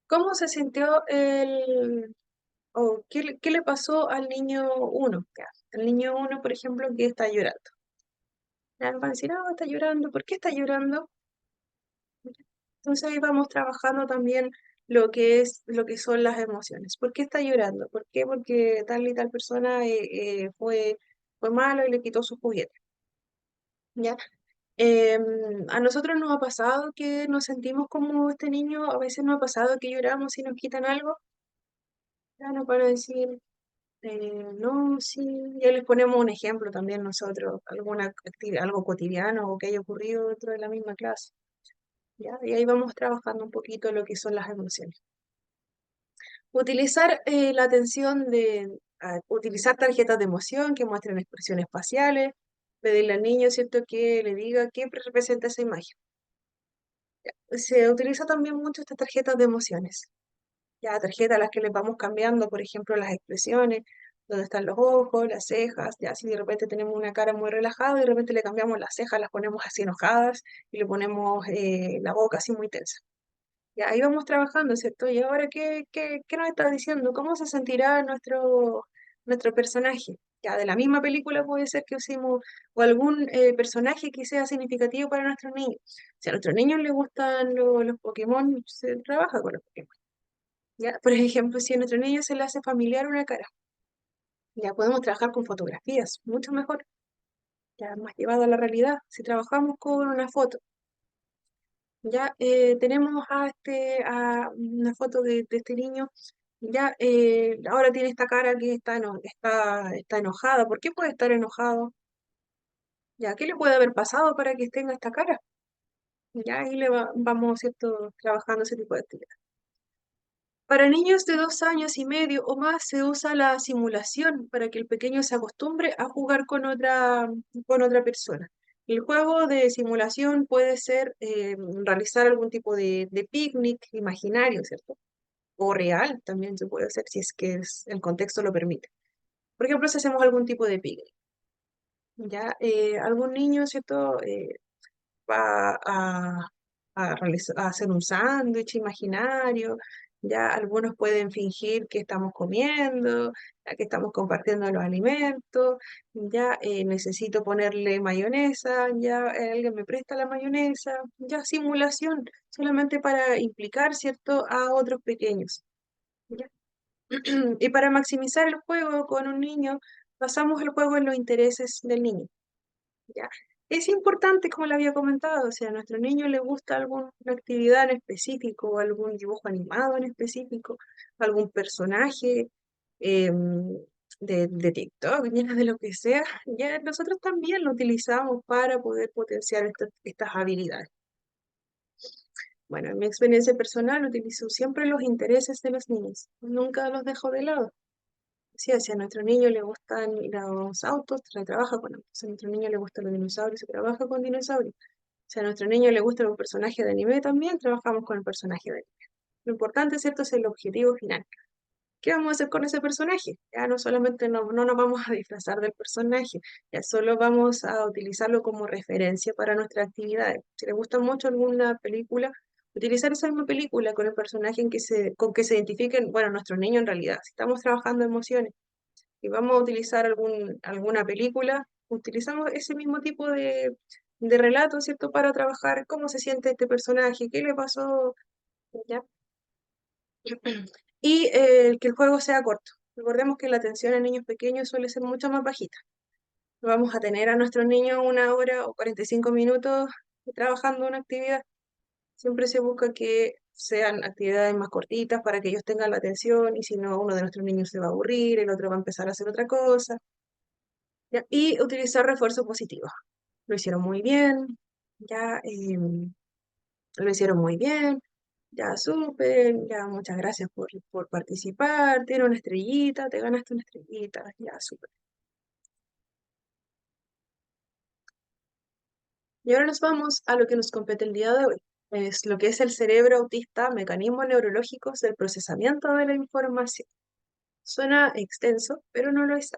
[SPEAKER 1] ¿cómo se sintió o qué le pasó al niño uno? Ya, el niño uno, por ejemplo, que está llorando. Ya nos van a decir, ah, está llorando, ¿por qué está llorando? Entonces ahí vamos trabajando también lo que son las emociones. ¿Por qué está llorando? ¿Por qué? Porque tal y tal persona fue malo y le quitó su juguete. ¿Ya? Em, a nosotros nos ha pasado que nos sentimos como este niño, a veces nos ha pasado que lloramos y nos quitan algo. Ya nos van a decir, No, sí, ya les ponemos un ejemplo también nosotros, algo cotidiano o que haya ocurrido dentro de la misma clase, ¿ya? Y ahí vamos trabajando un poquito lo que son las emociones. Utilizar la atención utilizar tarjetas de emoción que muestren expresiones faciales, pedirle al niño, ¿cierto?, que le diga qué representa esa imagen. Se utiliza también mucho estas tarjetas de emociones. Ya, tarjetas a las que les vamos cambiando, por ejemplo, las expresiones, donde están los ojos, las cejas, ya si de repente tenemos una cara muy relajada y de repente le cambiamos las cejas, las ponemos así enojadas y le ponemos la boca así muy tensa. Ya, ahí vamos trabajando, ¿cierto? Y ahora, ¿qué nos está diciendo? ¿Cómo se sentirá nuestro personaje? Ya, de la misma película puede ser que usemos, o algún personaje que sea significativo para nuestros niños. Si a nuestros niños les gustan los Pokémon, se trabaja con los Pokémon. Ya, por ejemplo, si a nuestro niño se le hace familiar una cara, ya podemos trabajar con fotografías, mucho mejor, ya más llevado a la realidad. Si trabajamos con una foto, ya tenemos a una foto de este niño, ya ahora tiene esta cara que está enojada. ¿Por qué puede estar enojado? Ya, ¿qué le puede haber pasado para que tenga esta cara? Ya ahí vamos, ¿cierto?, trabajando ese tipo de actividades. Para niños de 2 años y medio o más se usa la simulación para que el pequeño se acostumbre a jugar con otra persona. El juego de simulación puede ser realizar algún tipo de picnic imaginario, ¿cierto? O real también se puede hacer si es que el contexto lo permite. Por ejemplo, si hacemos algún tipo de picnic, ya algún niño, ¿cierto?, va a hacer un sándwich imaginario, ya algunos pueden fingir que estamos comiendo, ya que estamos compartiendo los alimentos, ya necesito ponerle mayonesa, ya alguien me presta la mayonesa, ya simulación, solamente para implicar, ¿cierto?, a otros pequeños. ¿Ya? Y para maximizar el juego con un niño, basamos el juego en los intereses del niño. ¿Ya? Es importante, como le había comentado, si a nuestro niño le gusta alguna actividad en específico, algún dibujo animado en específico, algún personaje em, de TikTok, ya de lo que sea, ya nosotros también lo utilizamos para poder potenciar estas habilidades. Bueno, en mi experiencia personal utilizo siempre los intereses de los niños, nunca los dejo de lado. Sí, si a nuestro niño le gustan los autos, se trabaja con autos. Si a nuestro niño le gustan los dinosaurios, se trabaja con dinosaurios. Si a nuestro niño le gusta un personaje de anime, también trabajamos con el personaje de anime. Lo importante, ¿cierto?, es el objetivo final. ¿Qué vamos a hacer con ese personaje? Ya no solamente no nos vamos a disfrazar del personaje, ya solo vamos a utilizarlo como referencia para nuestras actividades. Si le gusta mucho alguna película, utilizar esa misma película con el personaje con que se identifiquen, bueno, nuestros niños en realidad. Si estamos trabajando emociones y vamos a utilizar alguna película, utilizamos ese mismo tipo de relato, ¿cierto?, para trabajar cómo se siente este personaje, qué le pasó, ¿ya? Y que el juego sea corto. Recordemos que la atención en niños pequeños suele ser mucho más bajita. No vamos a tener a nuestros niños 1 hora o 45 minutos trabajando una actividad. Siempre se busca que sean actividades más cortitas para que ellos tengan la atención y si no, uno de nuestros niños se va a aburrir, el otro va a empezar a hacer otra cosa. ¿Ya? Y utilizar refuerzo positivo. Lo hicieron muy bien, ya lo hicieron muy bien, ya súper, ya muchas gracias por participar, tiene una estrellita, te ganaste una estrellita, ya súper. Y ahora nos vamos a lo que nos compete el día de hoy. Es lo que es el cerebro autista, mecanismos neurológicos del procesamiento de la información. Suena extenso, pero no lo es.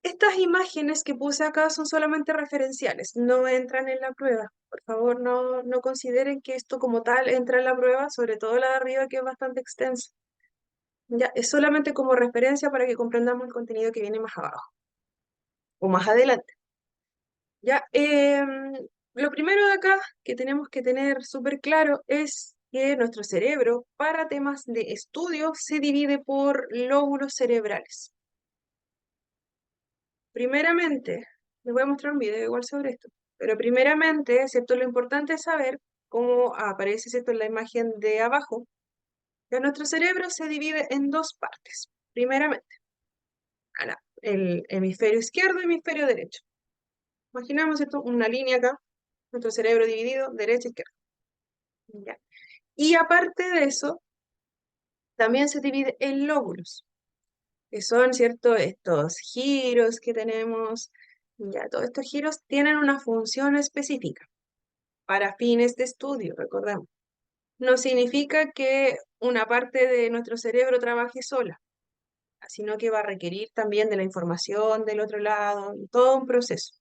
[SPEAKER 1] Estas imágenes que puse acá son solamente referenciales, no entran en la prueba. Por favor, no consideren que esto como tal entra en la prueba, sobre todo la de arriba que es bastante extensa. Ya, es solamente como referencia para que comprendamos el contenido que viene más abajo o más adelante. Ya, lo primero de acá que tenemos que tener súper claro es que nuestro cerebro, para temas de estudio, se divide por lóbulos cerebrales. Primeramente, les voy a mostrar un video igual sobre esto, pero primeramente, ¿cierto? Lo importante es saber cómo aparece, ¿cierto?, en la imagen de abajo, que nuestro cerebro se divide en dos partes. Primeramente, el hemisferio izquierdo y hemisferio derecho. Imaginamos esto, una línea acá, nuestro cerebro dividido, derecha, izquierda. Ya. Y aparte de eso, también se divide en lóbulos, que son, ¿cierto?, estos giros que tenemos. Ya, todos estos giros tienen una función específica para fines de estudio, recordemos. No significa que una parte de nuestro cerebro trabaje sola, sino que va a requerir también de la información del otro lado, y todo un proceso.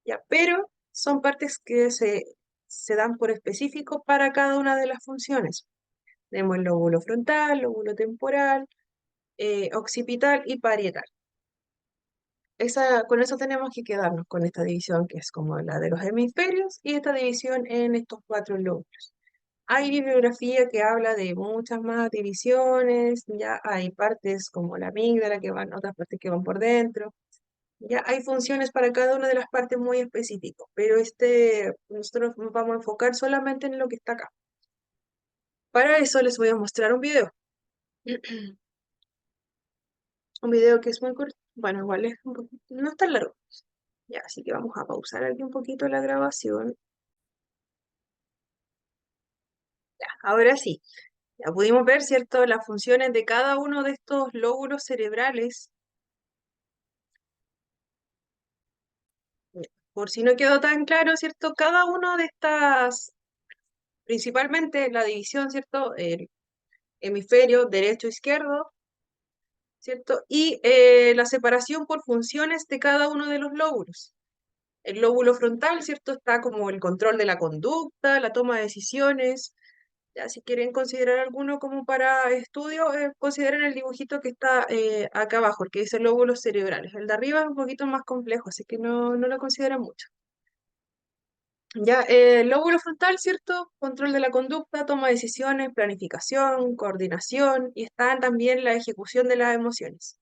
[SPEAKER 1] Ya, pero son partes que se dan por específico para cada una de las funciones. Tenemos el lóbulo frontal, lóbulo temporal, occipital y parietal. Con eso tenemos que quedarnos con esta división que es como la de los hemisferios y esta división en estos 4 lóbulos. Hay bibliografía que habla de muchas más divisiones, ya hay partes como la amígdala que van, otras partes que van por dentro, ya hay funciones para cada una de las partes muy específicas, pero nosotros nos vamos a enfocar solamente en lo que está acá. Para eso les voy a mostrar un video. Un video que es muy corto, bueno, igual es no es tan largo. Ya, así que vamos a pausar aquí un poquito la grabación. Ya, ahora sí, ya pudimos ver, ¿cierto?, las funciones de cada uno de estos lóbulos cerebrales. Ya, por si no quedó tan claro, ¿cierto? Cada una de estas, principalmente la división, ¿cierto? El hemisferio derecho-izquierdo, ¿cierto? Y la separación por funciones de cada uno de los lóbulos. El lóbulo frontal, ¿cierto? Está como el control de la conducta, la toma de decisiones. Ya, si quieren considerar alguno como para estudio, consideren el dibujito que está acá abajo, el que dice lóbulos cerebrales. El de arriba es un poquito más complejo, así que no lo consideren mucho. Ya, el lóbulo frontal, ¿cierto? Control de la conducta, toma de decisiones, planificación, coordinación y está también la ejecución de las emociones.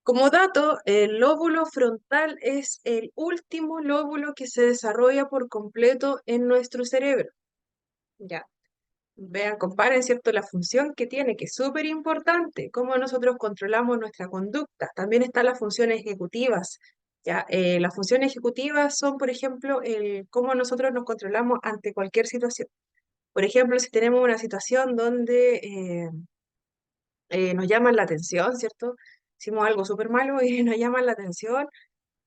[SPEAKER 1] Como dato, el lóbulo frontal es el último lóbulo que se desarrolla por completo en nuestro cerebro. Ya, vean, comparen, ¿cierto?, la función que tiene, que es súper importante, cómo nosotros controlamos nuestra conducta. También están las funciones ejecutivas. Ya, las funciones ejecutivas son, por ejemplo, cómo nosotros nos controlamos ante cualquier situación. Por ejemplo, si tenemos una situación donde nos llaman la atención, ¿cierto? Hicimos algo súper malo y nos llaman la atención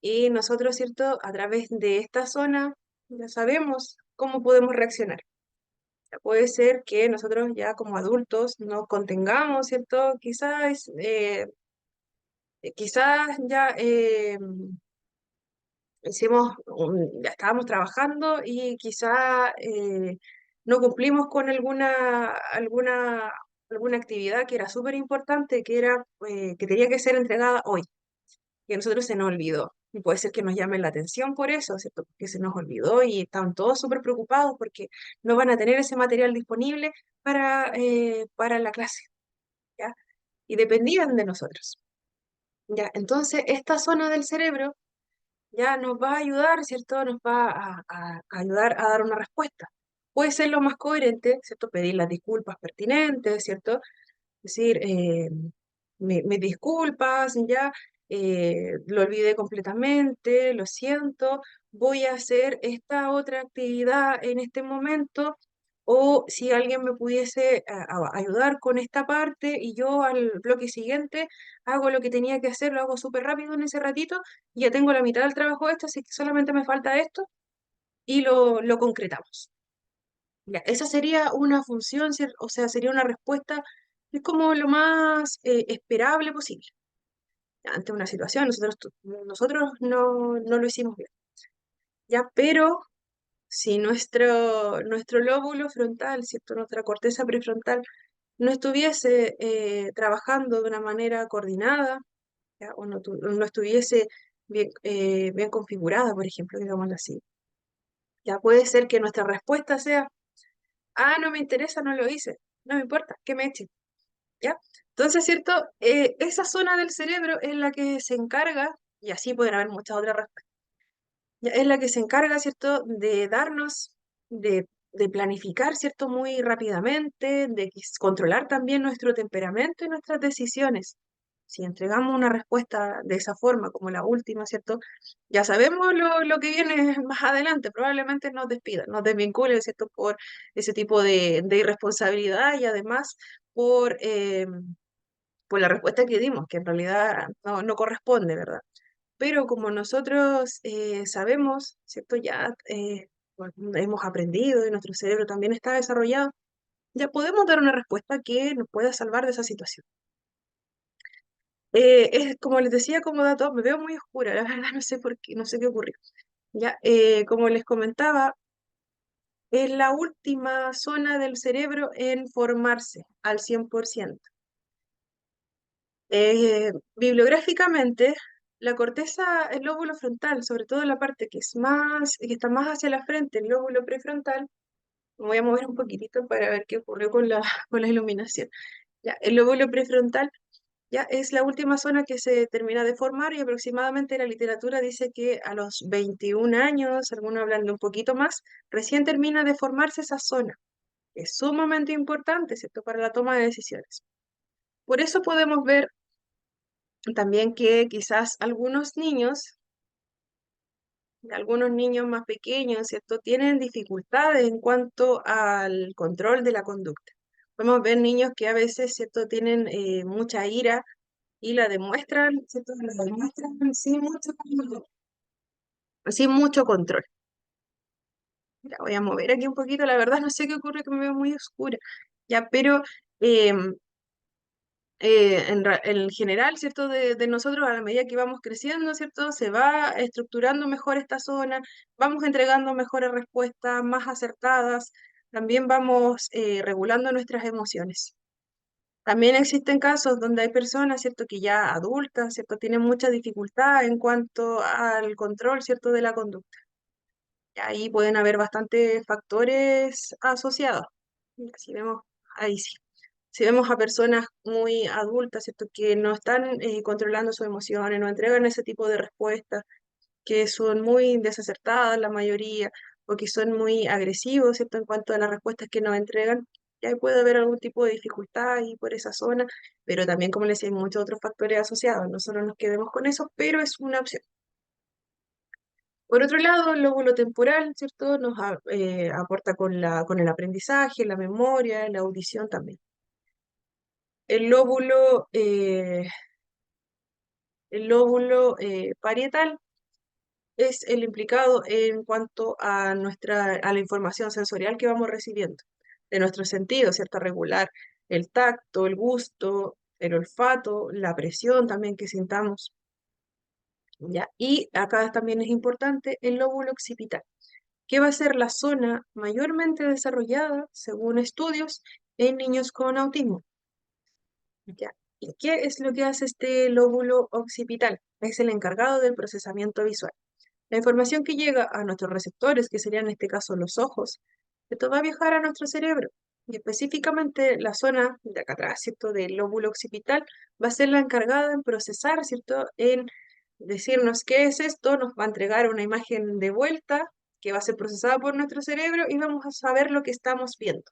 [SPEAKER 1] y nosotros, ¿cierto?, a través de esta zona ya sabemos cómo podemos reaccionar. Puede ser que nosotros ya como adultos nos contengamos, ¿cierto? Quizás ya ya estábamos trabajando y quizás no cumplimos con alguna actividad que era súper importante, que tenía que ser entregada hoy, y a nosotros se nos olvidó. Y puede ser que nos llamen la atención por eso, ¿cierto? Porque se nos olvidó y estaban todos súper preocupados porque no van a tener ese material disponible para la clase, ¿ya? Y dependían de nosotros, ¿ya? Entonces, esta zona del cerebro ya nos va a ayudar, ¿cierto? Nos va a ayudar a dar una respuesta. Puede ser lo más coherente, ¿cierto? Pedir las disculpas pertinentes, ¿cierto? Decir, me disculpas, ya, lo olvidé completamente, lo siento, voy a hacer esta otra actividad en este momento, o si alguien me pudiese ayudar con esta parte y yo al bloque siguiente hago lo que tenía que hacer, lo hago súper rápido en ese ratito, y ya tengo la mitad del trabajo hecho, así que solamente me falta esto y lo concretamos. Ya, esa sería una función, o sea, sería una respuesta, es como lo más esperable posible. Ante una situación, nosotros no lo hicimos bien. Ya, pero si nuestro lóbulo frontal, ¿cierto? Nuestra corteza prefrontal no estuviese trabajando de una manera coordinada, ¿ya? O no estuviese bien configurada, por ejemplo, digámoslo así. Ya puede ser que nuestra respuesta sea, no me interesa, no lo hice, no me importa, que me echen, ¿ya? Entonces, ¿cierto? Esa zona del cerebro es la que se encarga, y así pueden haber muchas otras respuestas, ya, es la que se encarga, ¿cierto?, de darnos, de planificar, ¿cierto?, muy rápidamente, controlar también nuestro temperamento y nuestras decisiones. Si entregamos una respuesta de esa forma, como la última, ¿cierto? Ya sabemos lo que viene más adelante, probablemente nos despidan, nos desvinculen, ¿cierto? Por ese tipo de irresponsabilidad y además por, por la respuesta que dimos, que en realidad no corresponde, ¿verdad? Pero como nosotros sabemos, ¿cierto? Ya bueno, hemos aprendido y nuestro cerebro también está desarrollado, ya podemos dar una respuesta que nos pueda salvar de esa situación. Es como les decía, como dato, me veo muy oscura, la verdad no sé por qué, no sé qué ocurrió. Ya, como les comentaba, es la última zona del cerebro en formarse al 100%. Bibliográficamente, la corteza, el lóbulo frontal, sobre todo la parte que es más, que está más hacia la frente, el lóbulo prefrontal, me voy a mover un poquitito para ver qué ocurrió con la, con la iluminación. Ya, el lóbulo prefrontal ya es la última zona que se termina de formar y aproximadamente la literatura dice que a los 21 años, algunos hablan de un poquito más, recién termina de formarse esa zona. Es sumamente importante, ¿cierto?, para la toma de decisiones. Por eso podemos ver también que quizás algunos niños más pequeños, ¿cierto?, tienen dificultades en cuanto al control de la conducta. Podemos ver niños que a veces, ¿cierto?, tienen mucha ira y la demuestran, ¿cierto?, la demuestran sin mucho control. Ya voy a mover aquí un poquito, la verdad no sé qué ocurre, que me veo muy oscura. Ya, pero em, en general, ¿cierto? De nosotros, a la medida que vamos creciendo, ¿cierto? Se va estructurando mejor esta zona, vamos entregando mejores respuestas, más acertadas, también vamos regulando nuestras emociones. También existen casos donde hay personas, ¿cierto? Que ya adultas, ¿cierto? Tienen mucha dificultad en cuanto al control, ¿cierto? De la conducta. Y ahí pueden haber bastantes factores asociados. Si vemos, ahí sí. Si vemos a personas muy adultas, ¿cierto?, que no están controlando sus emociones, no entregan ese tipo de respuestas, que son muy desacertadas la mayoría, o que son muy agresivos, ¿cierto?, en cuanto a las respuestas que nos entregan, ya puede haber algún tipo de dificultad ahí por esa zona, pero también, como les decía, hay muchos otros factores asociados, no solo nos quedemos con eso, pero es una opción. Por otro lado, el lóbulo temporal, ¿cierto?, nos aporta con el aprendizaje, la memoria, la audición también. El lóbulo, parietal es el implicado en cuanto a a la información sensorial que vamos recibiendo de nuestros sentidos, ¿cierto? Regular el tacto, el gusto, el olfato, la presión también que sintamos, ¿ya? Y acá también es importante el lóbulo occipital, que va a ser la zona mayormente desarrollada, según estudios, en niños con autismo. ¿Ya? ¿Y qué es lo que hace este lóbulo occipital? Es el encargado del procesamiento visual. La información que llega a nuestros receptores, que serían en este caso los ojos, esto va a viajar a nuestro cerebro. Y específicamente la zona de acá atrás, ¿cierto?, del lóbulo occipital, va a ser la encargada en procesar, ¿cierto?, en decirnos qué es esto, nos va a entregar una imagen de vuelta que va a ser procesada por nuestro cerebro y vamos a saber lo que estamos viendo.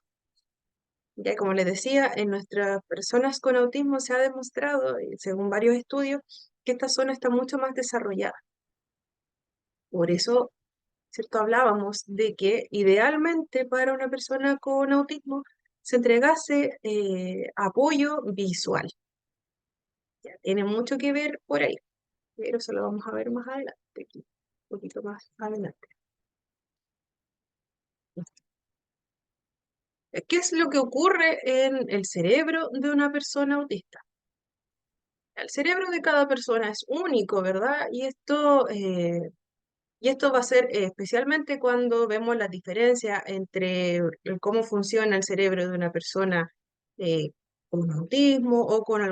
[SPEAKER 1] Ya como les decía, en nuestras personas con autismo se ha demostrado, según varios estudios, que esta zona está mucho más desarrollada. Por eso, ¿cierto? Hablábamos de que idealmente para una persona con autismo se entregase apoyo visual. Ya, tiene mucho que ver por ahí, pero eso lo vamos a ver más adelante, aquí, un poquito más adelante. ¿Qué es lo que ocurre en el cerebro de una persona autista? El cerebro de cada persona es único, ¿verdad? Y esto va a ser especialmente cuando vemos la diferencia entre cómo funciona el cerebro de una persona eh, con autismo o con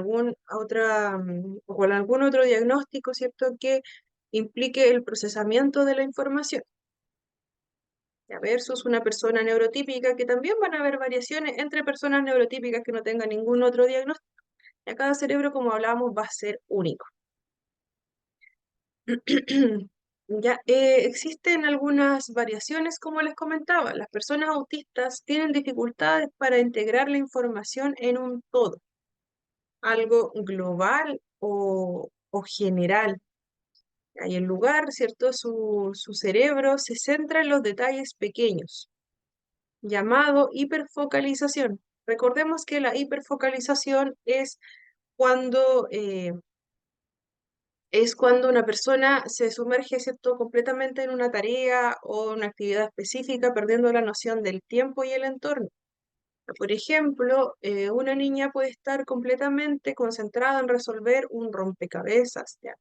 [SPEAKER 1] o con algún otro diagnóstico, ¿cierto? Que implique el procesamiento de la información. Ya, versus una persona neurotípica, que también van a haber variaciones entre personas neurotípicas que no tengan ningún otro diagnóstico. Ya cada cerebro, como hablábamos, va a ser único. Ya, existen algunas variaciones, como les comentaba. Las personas autistas tienen dificultades para integrar la información en un todo, algo global o general. Y en lugar, ¿cierto? Su cerebro se centra en los detalles pequeños, llamado hiperfocalización. Recordemos que la hiperfocalización cuando, es cuando una persona se sumerge, ¿cierto? Completamente en una tarea o una actividad específica, perdiendo la noción del tiempo y el entorno. Por ejemplo, una niña puede estar completamente concentrada en resolver un rompecabezas, ¿ya?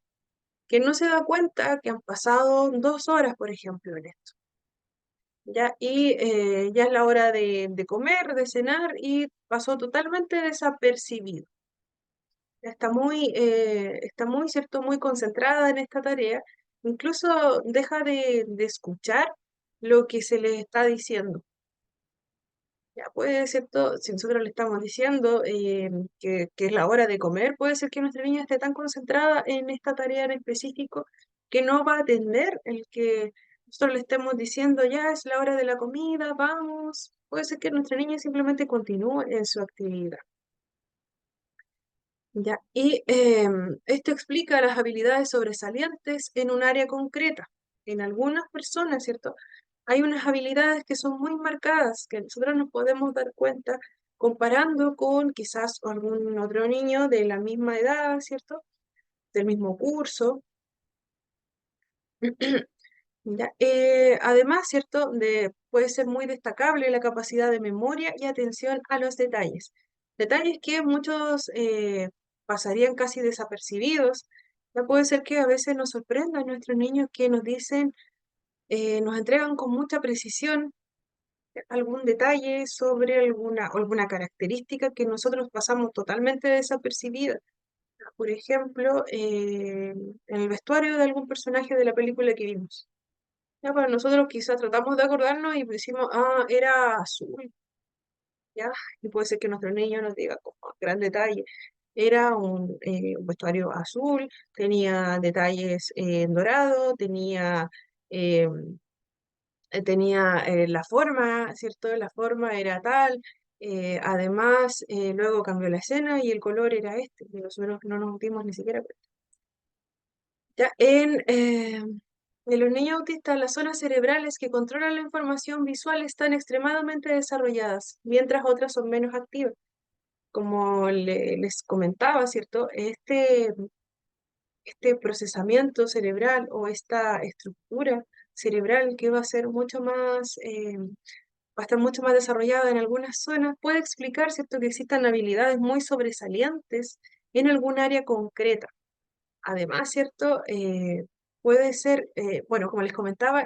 [SPEAKER 1] Que no se da cuenta que han pasado 2 horas, por ejemplo, en esto. ¿Ya? Y ya es la hora de comer, de cenar, y pasó totalmente desapercibido. Está muy, ¿cierto? Muy concentrada en esta tarea, incluso deja de escuchar lo que se le está diciendo. Ya puede, ¿cierto? Si nosotros le estamos diciendo que es la hora de comer, puede ser que nuestra niña esté tan concentrada en esta tarea en específico que no va a atender el que nosotros le estemos diciendo, ya es la hora de la comida, vamos. Puede ser que nuestra niña simplemente continúe en su actividad. ¿Ya? Y esto explica las habilidades sobresalientes en un área concreta. En algunas personas, ¿cierto? Hay unas habilidades que son muy marcadas, que nosotros nos podemos dar cuenta comparando con quizás algún otro niño de la misma edad, ¿cierto? Del mismo curso. ¿Ya? Además, ¿cierto? Puede ser muy destacable la capacidad de memoria y atención a los detalles. Detalles que muchos pasarían casi desapercibidos. Ya puede ser que a veces nos sorprendan nuestros niños que nos dicen, nos entregan con mucha precisión algún detalle sobre alguna característica que nosotros pasamos totalmente desapercibida. Por ejemplo, en el vestuario de algún personaje de la película que vimos. Ya para nosotros quizás tratamos de acordarnos y decimos, ah, era azul, ¿ya? Y puede ser que nuestro niño nos diga con gran detalle. Era un vestuario azul, tenía detalles en dorado, eh, tenía la forma, ¿cierto? La forma era tal. Además, luego cambió la escena y el color era este, y nosotros no nos dimos ni siquiera cuenta. Ya, en los niños autistas, las zonas cerebrales que controlan la información visual están extremadamente desarrolladas, mientras otras son menos activas. Como les comentaba, ¿cierto? Este procesamiento cerebral o esta estructura cerebral que va a ser mucho más, va a estar mucho más desarrollada en algunas zonas, puede explicar, ¿cierto? Que existan habilidades muy sobresalientes en algún área concreta. Además, ¿cierto? Puede ser, bueno, como les comentaba,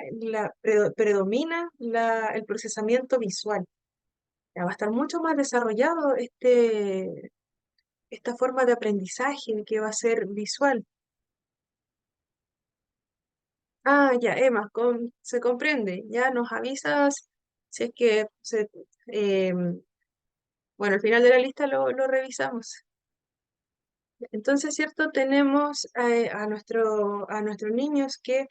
[SPEAKER 1] predomina el procesamiento visual. Ya va a estar mucho más desarrollado esta forma de aprendizaje que va a ser visual. Ah, ya, Emma, se comprende. Ya nos avisas si es que bueno, al final de la lista lo revisamos. Entonces, ¿cierto? Tenemos a nuestros niños que,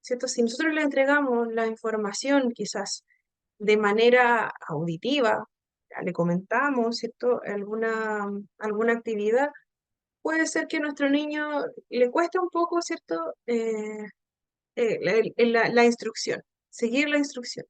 [SPEAKER 1] ¿cierto? Si nosotros les entregamos la información quizás de manera auditiva, ya le comentamos, ¿cierto? Alguna actividad, puede ser que a nuestro niño le cueste un poco, ¿cierto? La instrucción, seguir la instrucción.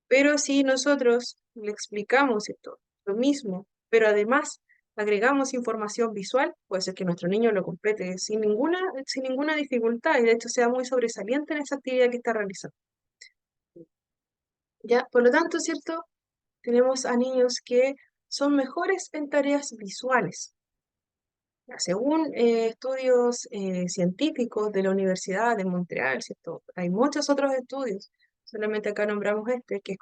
[SPEAKER 1] Pero si nosotros le explicamos, ¿cierto? Lo mismo, pero además agregamos información visual, puede ser que nuestro niño lo complete sin ninguna dificultad y de hecho sea muy sobresaliente en esa actividad que está realizando. ¿Ya? Por lo tanto, ¿cierto? Tenemos a niños que son mejores en tareas visuales. Ya, según estudios científicos de la Universidad de Montreal, ¿cierto? Hay muchos otros estudios, solamente acá nombramos este, que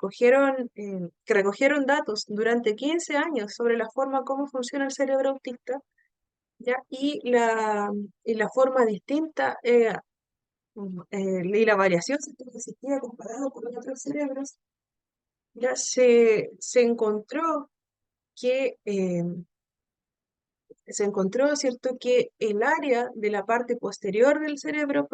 [SPEAKER 1] recogieron datos durante 15 años sobre la forma cómo funciona el cerebro autista, ¿ya? Y la forma distinta y la variación, ¿cierto? Que existía comparado con otros cerebros. Ya se encontró que ¿cierto?, que el área de la parte posterior del cerebro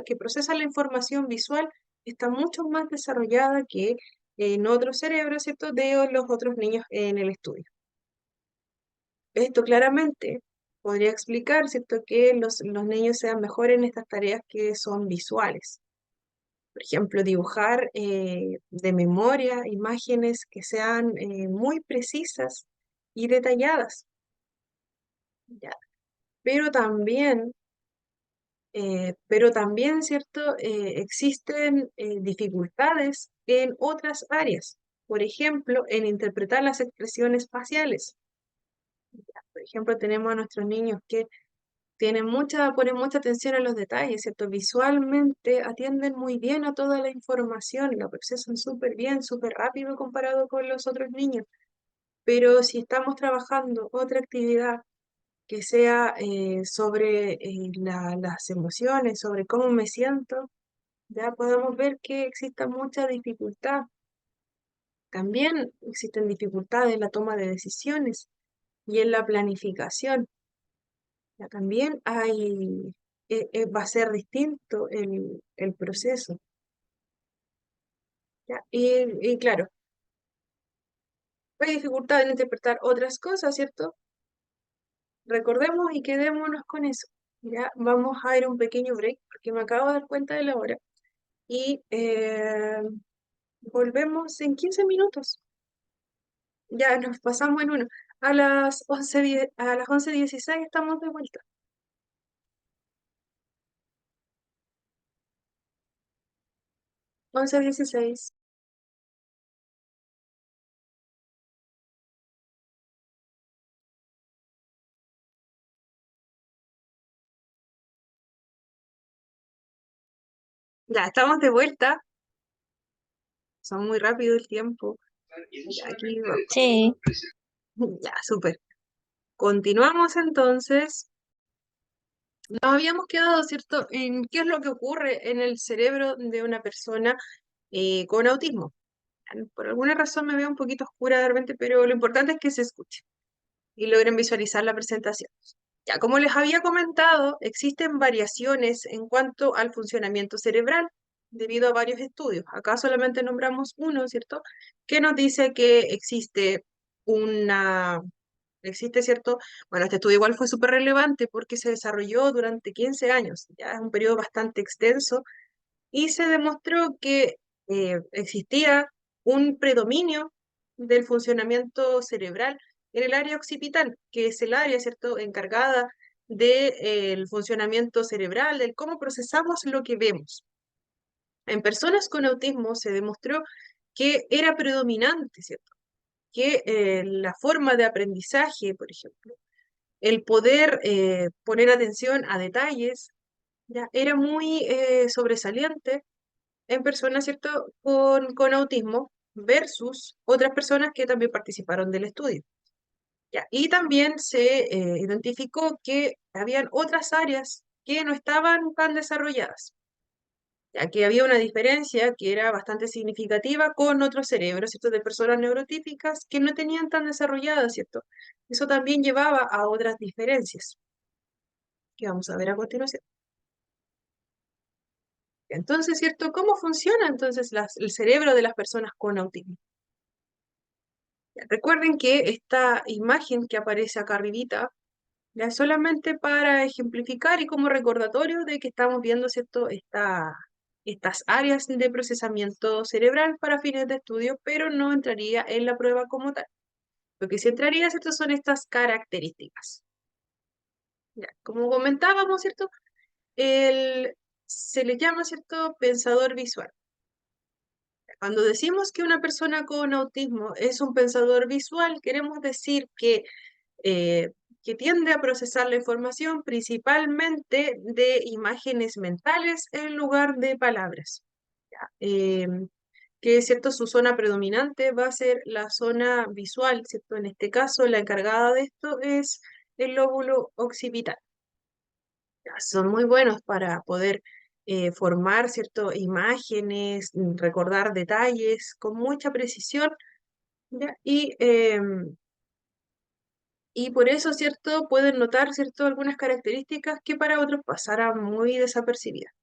[SPEAKER 1] que procesa la información visual está mucho más desarrollada que en otros cerebros, ¿cierto?, de los otros niños en el estudio. Esto claramente podría explicar, ¿cierto?, que los niños sean mejores en estas tareas que son visuales. Por ejemplo, dibujar de memoria imágenes que sean muy precisas y detalladas, ¿ya? Pero también, ¿cierto? Existen dificultades en otras áreas. Por ejemplo, en interpretar las expresiones faciales. ¿Ya? Por ejemplo, tenemos a nuestros niños que ponen mucha atención a los detalles, ¿cierto? Visualmente atienden muy bien a toda la información, la procesan súper bien, súper rápido comparado con los otros niños. Pero si estamos trabajando otra actividad que sea sobre las emociones, sobre cómo me siento, ya podemos ver que existe mucha dificultad. También existen dificultades en la toma de decisiones y en la planificación. Ya también va a ser distinto el proceso. ¿Ya? Y claro, hay dificultad en interpretar otras cosas, ¿cierto? Recordemos y quedémonos con eso. Ya vamos a ir a un pequeño break porque me acabo de dar cuenta de la hora. Y volvemos en 15 minutos. Ya nos pasamos en uno. A las 11:16 estamos de vuelta. 11:16. Ya estamos de vuelta. Son muy rápido el tiempo. Ya, aquí vamos.
[SPEAKER 2] Sí,
[SPEAKER 1] Ya, súper. Continuamos entonces. Nos habíamos quedado, ¿cierto?, en qué es lo que ocurre en el cerebro de una persona con autismo. Por alguna razón me veo un poquito oscura de repente, pero lo importante es que se escuche y logren visualizar la presentación. Ya, como les había comentado, existen variaciones en cuanto al funcionamiento cerebral debido a varios estudios. Acá solamente nombramos uno, ¿cierto?, que nos dice que ¿cierto? Bueno, este estudio igual fue súper relevante porque se desarrolló durante 15 años, ya es un periodo bastante extenso, y se demostró que existía un predominio del funcionamiento cerebral en el área occipital, que es el área, ¿cierto?, encargada del funcionamiento cerebral, del cómo procesamos lo que vemos. En personas con autismo se demostró que era predominante, ¿cierto?, que la forma de aprendizaje, por ejemplo, el poder poner atención a detalles, ya era muy sobresaliente en personas, ¿cierto?, con autismo versus otras personas que también participaron del estudio. Ya. Y también se identificó que habían otras áreas que no estaban tan desarrolladas, ya que había una diferencia que era bastante significativa con otros cerebros, ¿cierto?, de personas neurotípicas que no tenían tan desarrolladas, ¿cierto? Eso también llevaba a otras diferencias que vamos a ver a continuación. Entonces, ¿cierto? ¿Cómo funciona entonces el cerebro de las personas con autismo? Ya, recuerden que esta imagen que aparece acá arribita ya es solamente para ejemplificar y como recordatorio de que estamos viendo, ¿cierto?, estas áreas de procesamiento cerebral para fines de estudio, pero no entraría en la prueba como tal. Lo que sí entraría, ¿cierto?, son estas características. Ya, como comentábamos, ¿cierto?, se le llama, ¿cierto?, pensador visual. Cuando decimos que una persona con autismo es un pensador visual, queremos decir eh, que tiende a procesar la información principalmente de imágenes mentales en lugar de palabras. ¿Ya? Que cierto, su zona predominante va a ser la zona visual, ¿cierto? En este caso, la encargada de esto es el lóbulo occipital. Son muy buenos para poder formar, ¿cierto?, imágenes, recordar detalles con mucha precisión, ¿ya? Y por eso, ¿cierto?, pueden notar, ¿cierto?, algunas características que para otros pasarán muy desapercibidas.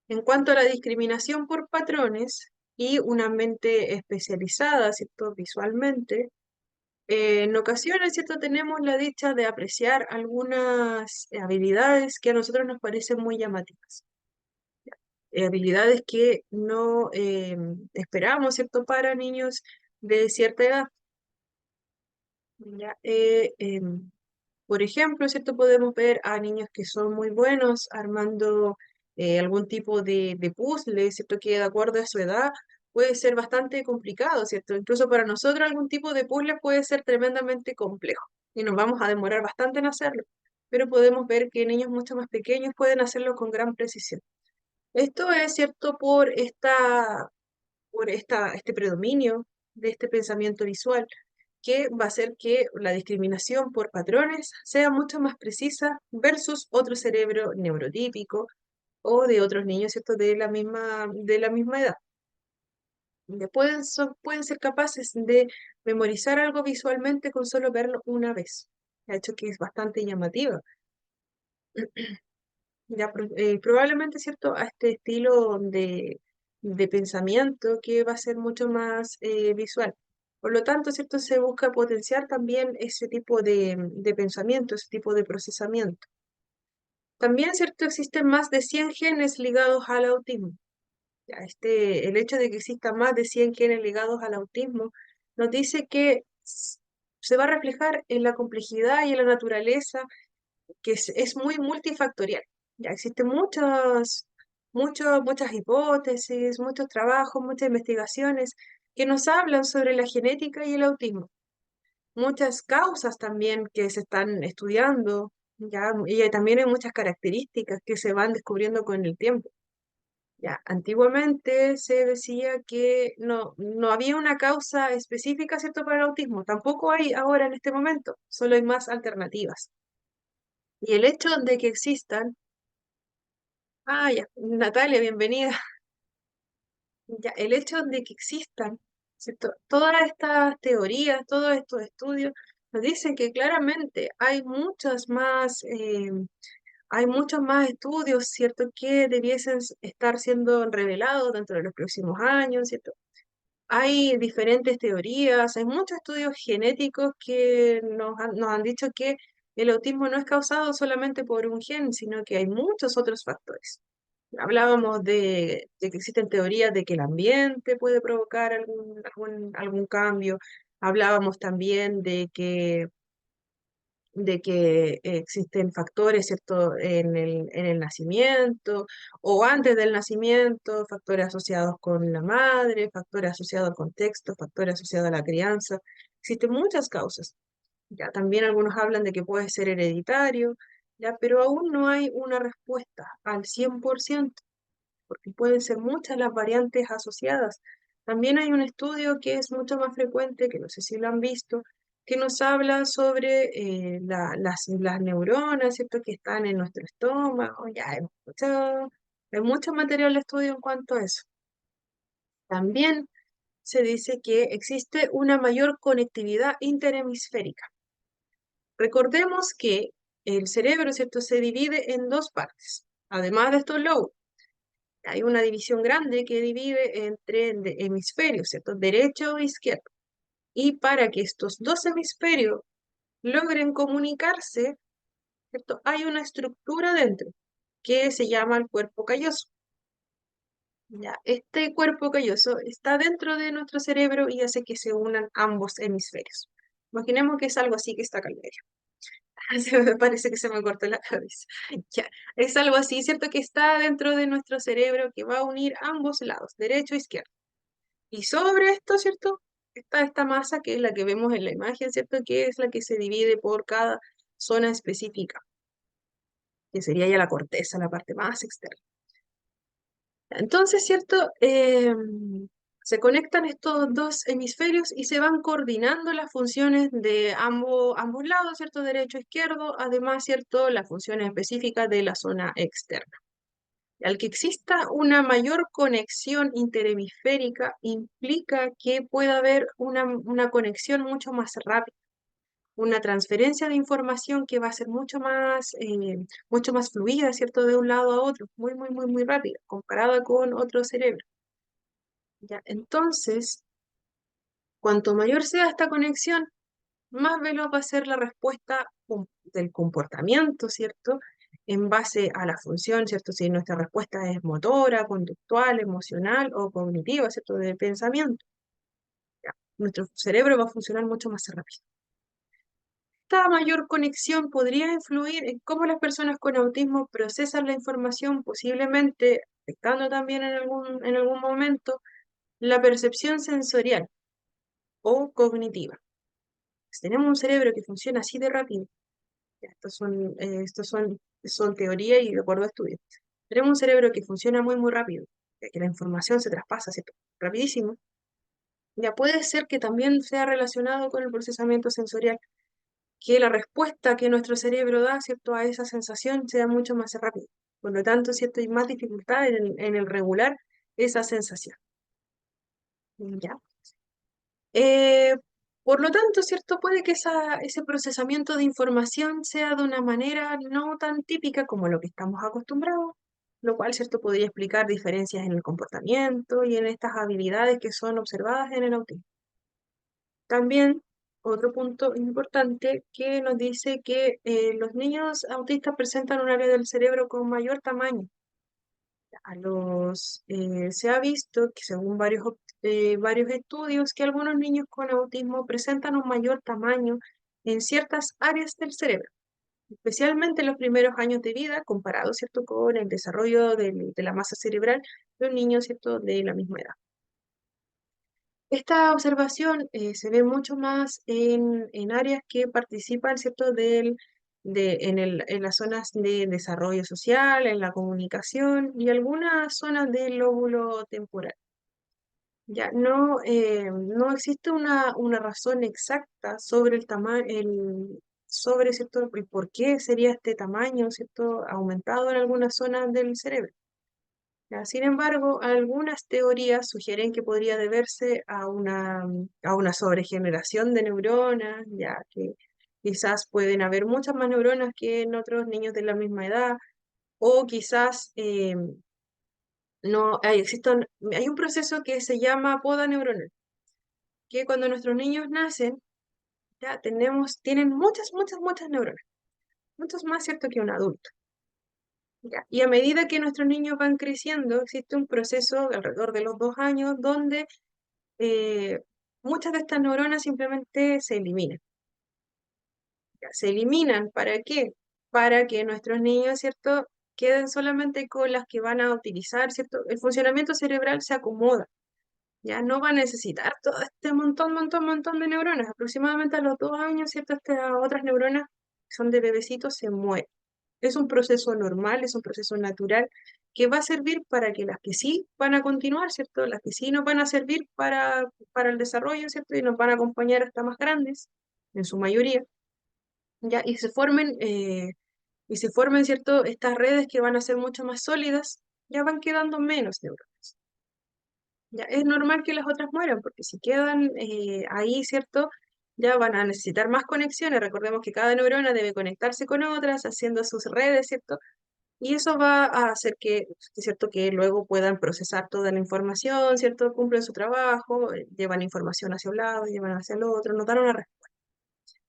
[SPEAKER 1] En cuanto a la discriminación por patrones y una mente especializada, ¿cierto?, visualmente, En ocasiones, ¿cierto? Tenemos la dicha de apreciar algunas habilidades que a nosotros nos parecen muy llamativas. Habilidades que no esperamos, ¿cierto? Para niños de cierta edad. ¿Ya? Por ejemplo, ¿cierto? Podemos ver a niños que son muy buenos armando algún tipo de puzzle, ¿cierto? Que de acuerdo a su edad puede ser bastante complicado, ¿cierto? Incluso para nosotros algún tipo de puzzle puede ser tremendamente complejo y nos vamos a demorar bastante en hacerlo, pero podemos ver que niños mucho más pequeños pueden hacerlo con gran precisión. Esto es cierto este predominio de este pensamiento visual que va a hacer que la discriminación por patrones sea mucho más precisa versus otro cerebro neurotípico o de otros niños, ¿cierto? De la misma edad. Pueden ser capaces de memorizar algo visualmente con solo verlo una vez. De hecho, que es bastante llamativa. Probablemente, ¿cierto? A este estilo de pensamiento que va a ser mucho más visual. Por lo tanto, ¿cierto? Se busca potenciar también ese tipo de pensamiento, ese tipo de procesamiento. También, ¿cierto? Existen más de 100 genes ligados al autismo. El hecho de que existan más de 100 genes ligados al autismo nos dice que se va a reflejar en la complejidad y en la naturaleza que es muy multifactorial. Ya existen muchas hipótesis, muchos trabajos, muchas investigaciones que nos hablan sobre la genética y el autismo. Muchas causas también que se están estudiando, ya, y también hay muchas características que se van descubriendo con el tiempo. Ya, antiguamente se decía que no había una causa específica, ¿cierto?, para el autismo. Tampoco hay ahora en este momento, solo hay más alternativas. Y el hecho de que existan, ya, Natalia, bienvenida. Ya, el hecho de que existan, ¿cierto? Todas estas teorías, todos estos estudios, nos dicen que claramente hay muchos más estudios, ¿cierto?, que debiesen estar siendo revelados dentro de los próximos años, ¿cierto? Hay diferentes teorías, hay muchos estudios genéticos que nos han dicho que el autismo no es causado solamente por un gen, sino que hay muchos otros factores. Hablábamos de que existen teorías de que el ambiente puede provocar algún cambio. Hablábamos también de que existen factores, ¿cierto?, en el nacimiento o antes del nacimiento, factores asociados con la madre, factores asociados al contexto, factores asociados a la crianza. Existen muchas causas. Ya también algunos hablan de que puede ser hereditario, ya, pero aún no hay una respuesta al 100% porque pueden ser muchas las variantes asociadas. También hay un estudio que es mucho más frecuente, que no sé si lo han visto, que nos habla sobre las neuronas, ¿cierto?, que están en nuestro estómago. Ya hay mucho material de estudio en cuanto a eso. También se dice que existe una mayor conectividad interhemisférica. Recordemos que el cerebro, ¿cierto?, se divide en dos partes, además de estos lobos. Hay una división grande que divide entre hemisferios, ¿cierto? Derecho e izquierdo. Y para que estos dos hemisferios logren comunicarse, ¿cierto? Hay una estructura dentro que se llama el cuerpo calloso. Ya, este cuerpo calloso está dentro de nuestro cerebro y hace que se unan ambos hemisferios. Imaginemos que es algo así que está acá al medio. Me parece que se me cortó la cabeza. Ya, es algo así, ¿cierto? Que está dentro de nuestro cerebro que va a unir ambos lados, derecho e izquierdo. Y sobre esto, ¿cierto? Está esta masa que es la que vemos en la imagen, ¿cierto? Que es la que se divide por cada zona específica, que sería ya la corteza, la parte más externa. Entonces, ¿cierto? Se conectan estos dos hemisferios y se van coordinando las funciones de ambos lados, ¿cierto? Derecho e izquierdo, además, ¿cierto? Las funciones específicas de la zona externa. Al que exista una mayor conexión interhemisférica implica que pueda haber una conexión mucho más rápida, una transferencia de información que va a ser mucho más fluida, ¿cierto? De un lado a otro, muy, muy, muy, muy rápida, comparada con otro cerebro. ¿Ya? Entonces, cuanto mayor sea esta conexión, más veloz va a ser la respuesta del comportamiento, ¿cierto? En base a la función, ¿cierto? Si nuestra respuesta es motora, conductual, emocional o cognitiva, ¿cierto? De pensamiento. Ya, nuestro cerebro va a funcionar mucho más rápido. Esta mayor conexión podría influir en cómo las personas con autismo procesan la información, posiblemente afectando también en algún momento la percepción sensorial o cognitiva. Si tenemos un cerebro que funciona así de rápido, ya, son teoría y de acuerdo a estudios. Tenemos un cerebro que funciona muy, muy rápido, ya que la información se traspasa, ¿cierto? Rapidísimo. Ya puede ser que también sea relacionado con el procesamiento sensorial, que la respuesta que nuestro cerebro da, ¿cierto? A esa sensación sea mucho más rápida. Por lo tanto, ¿cierto? Hay más dificultad en el regular esa sensación. ¿Ya? Eh, por lo tanto, ¿cierto? Puede que ese procesamiento de información sea de una manera no tan típica como lo que estamos acostumbrados, lo cual, ¿cierto? Podría explicar diferencias en el comportamiento y en estas habilidades que son observadas en el autismo. También, otro punto importante que nos dice que los niños autistas presentan un área del cerebro con mayor tamaño. Se ha visto que según varios estudios que algunos niños con autismo presentan un mayor tamaño en ciertas áreas del cerebro, especialmente en los primeros años de vida, comparado, ¿cierto?, con el desarrollo de la masa cerebral de un niño, ¿cierto?, de la misma edad. Esta observación se ve mucho más en áreas que participan, ¿cierto?, en las zonas de desarrollo social, en la comunicación y algunas zonas del lóbulo temporal. Ya no existe una razón exacta sobre el tamaño, sobre, ¿cierto?, el por qué sería este tamaño, ¿cierto?, aumentado en algunas zonas del cerebro. Ya, sin embargo, algunas teorías sugieren que podría deberse a una sobregeneración de neuronas, ya que quizás pueden haber muchas más neuronas que en otros niños de la misma edad, o quizás no hay un proceso que se llama poda neuronal, que cuando nuestros niños nacen, ya tienen muchas, muchas, muchas neuronas, muchas más, ¿cierto?, que un adulto. Ya, y a medida que nuestros niños van creciendo, existe un proceso alrededor de los 2 años donde eh, muchas de estas neuronas simplemente se eliminan. Ya, se eliminan, ¿para qué? Para que nuestros niños, ¿cierto?, queden solamente con las que van a utilizar, ¿cierto? El funcionamiento cerebral se acomoda, ya no va a necesitar todo este montón de neuronas. Aproximadamente a los 2 años, ¿cierto? Estas otras neuronas que son de bebecitos se mueren. Es un proceso normal, es un proceso natural que va a servir para que las que sí van a continuar, ¿cierto? Las que sí nos van a servir para el desarrollo, ¿cierto? Y nos van a acompañar hasta más grandes, en su mayoría, ¿ya? Y se formen, ¿cierto? Estas redes que van a ser mucho más sólidas, ya van quedando menos neuronas. Ya es normal que las otras mueran, porque si quedan ahí, ¿cierto? Ya van a necesitar más conexiones. Recordemos que cada neurona debe conectarse con otras, haciendo sus redes, ¿cierto? Y eso va a hacer que, ¿cierto?, que luego puedan procesar toda la información, ¿cierto? Cumplen su trabajo, llevan información hacia un lado, llevan hacia el otro, nos dan una respuesta.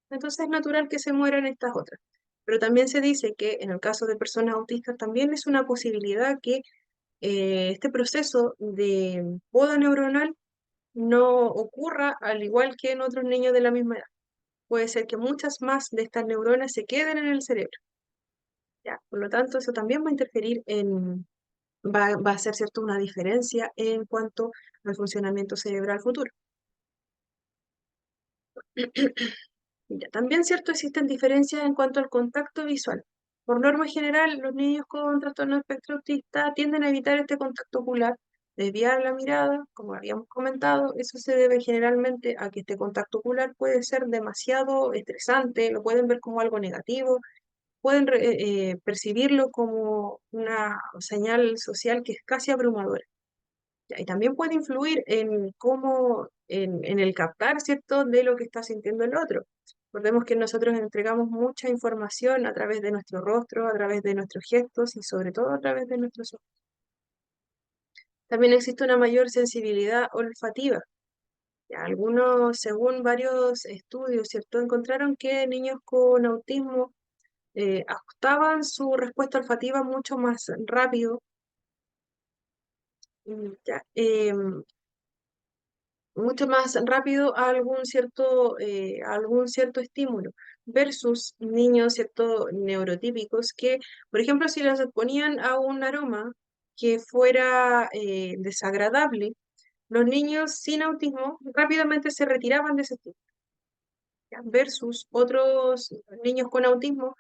[SPEAKER 1] Entonces es natural que se mueran estas otras. Pero también se dice que en el caso de personas autistas también es una posibilidad que este proceso de poda neuronal no ocurra al igual que en otros niños de la misma edad. Puede ser que muchas más de estas neuronas se queden en el cerebro. Ya, por lo tanto, eso también va a interferir va a hacer, ¿cierto?, una diferencia en cuanto al funcionamiento cerebral futuro. Ya, también, ¿cierto?, existen diferencias en cuanto al contacto visual. Por norma general, los niños con trastorno de espectro autista tienden a evitar este contacto ocular, desviar la mirada, como habíamos comentado. Eso se debe generalmente a que este contacto ocular puede ser demasiado estresante, lo pueden ver como algo negativo, pueden percibirlo como una señal social que es casi abrumadora. Ya, y también puede influir en en el captar, ¿cierto?, de lo que está sintiendo el otro. Recordemos que nosotros entregamos mucha información a través de nuestro rostro, a través de nuestros gestos y sobre todo a través de nuestros ojos. También existe una mayor sensibilidad olfativa. Algunos, según varios estudios, ¿cierto? Encontraron que niños con autismo ajustaban su respuesta olfativa mucho más rápido, ya, mucho más rápido a algún cierto estímulo, versus niños, ¿cierto? Neurotípicos que, por ejemplo, si los exponían a un aroma que fuera desagradable, los niños sin autismo rápidamente se retiraban de ese estímulo, ¿ya? Versus otros niños con autismo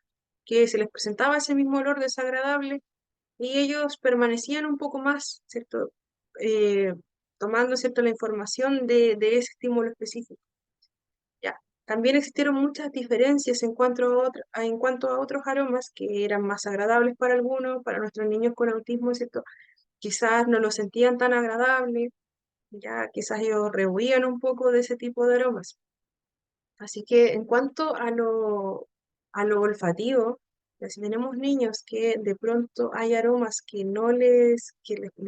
[SPEAKER 1] que se les presentaba ese mismo olor desagradable y ellos permanecían un poco más, ¿cierto? Eh, Tomando, ¿cierto? La información de ese estímulo específico, ¿ya? También existieron muchas diferencias en cuanto a otros aromas que eran más agradables para algunos, para nuestros niños con autismo, ¿cierto? Quizás no lo sentían tan agradable, ya quizás ellos rehuían un poco de ese tipo de aromas. Así que en cuanto a lo olfativo, ya si tenemos niños que de pronto hay aromas que no les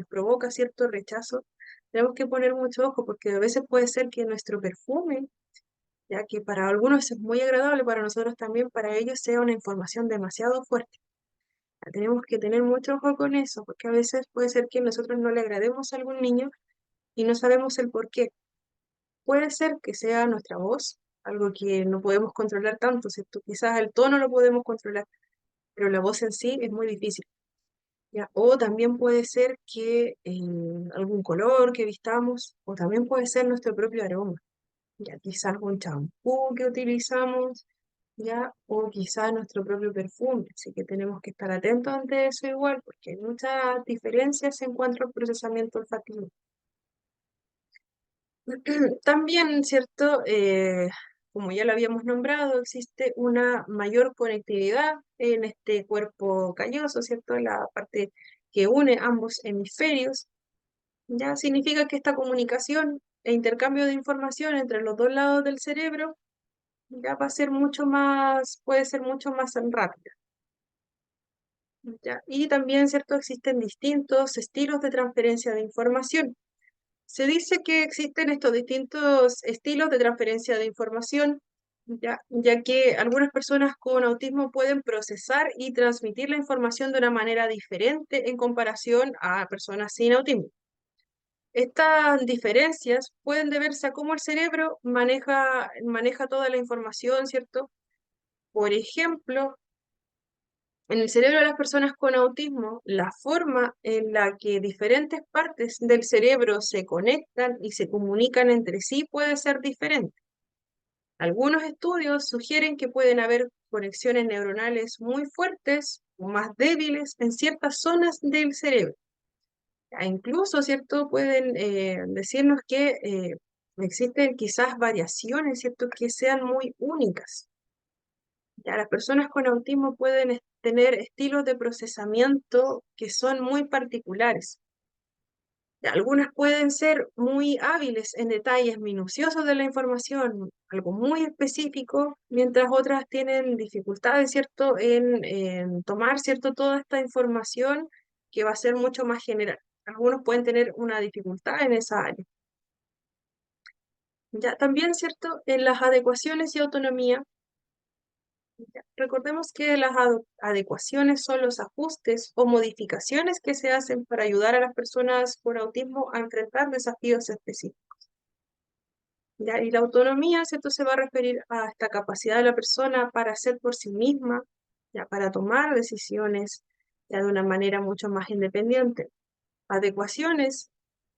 [SPEAKER 1] provoca cierto rechazo, tenemos que poner mucho ojo porque a veces puede ser que nuestro perfume, ya que para algunos es muy agradable, para nosotros también, para ellos sea una información demasiado fuerte. Ya tenemos que tener mucho ojo con eso, porque a veces puede ser que nosotros no le agrademos a algún niño y no sabemos el por qué. Puede ser que sea nuestra voz, algo que no podemos controlar tanto, ¿cierto? Quizás el tono lo podemos controlar, pero la voz en sí es muy difícil, ¿ya? O también puede ser que algún color que vistamos, o también puede ser nuestro propio aroma, ya quizás un champú que utilizamos, ya, o quizás nuestro propio perfume, así que tenemos que estar atentos ante eso igual, porque hay muchas diferencias en cuanto al procesamiento olfativo. También, ¿cierto? Como ya lo habíamos nombrado, existe una mayor conectividad en este cuerpo calloso, ¿cierto? La parte que une ambos hemisferios. Ya significa que esta comunicación e intercambio de información entre los dos lados del cerebro ya va a ser mucho más, puede ser mucho más rápida. ¿Ya? Y también, ¿cierto? Existen distintos estilos de transferencia de información. Se dice que existen estos distintos estilos de transferencia de información, ya que algunas personas con autismo pueden procesar y transmitir la información de una manera diferente en comparación a personas sin autismo. Estas diferencias pueden deberse a cómo el cerebro maneja toda la información, ¿cierto? Por ejemplo, en el cerebro de las personas con autismo, la forma en la que diferentes partes del cerebro se conectan y se comunican entre sí puede ser diferente. Algunos estudios sugieren que pueden haber conexiones neuronales muy fuertes o más débiles en ciertas zonas del cerebro. Incluso, ¿cierto? Pueden decirnos que existen quizás variaciones, ¿cierto? Que sean muy únicas. Ya, las personas con autismo pueden tener estilos de procesamiento que son muy particulares. Ya, algunas pueden ser muy hábiles en detalles minuciosos de la información, algo muy específico, mientras otras tienen dificultades, ¿cierto?, en tomar, ¿cierto?, toda esta información que va a ser mucho más general. Algunos pueden tener una dificultad en esa área. Ya, también, ¿cierto?, en las adecuaciones y autonomía. Recordemos que las adecuaciones son los ajustes o modificaciones que se hacen para ayudar a las personas con autismo a enfrentar desafíos específicos. ¿Ya? Y la autonomía, ¿cierto? Se va a referir a esta capacidad de la persona para hacer por sí misma, ya, para tomar decisiones ya de una manera mucho más independiente. Adecuaciones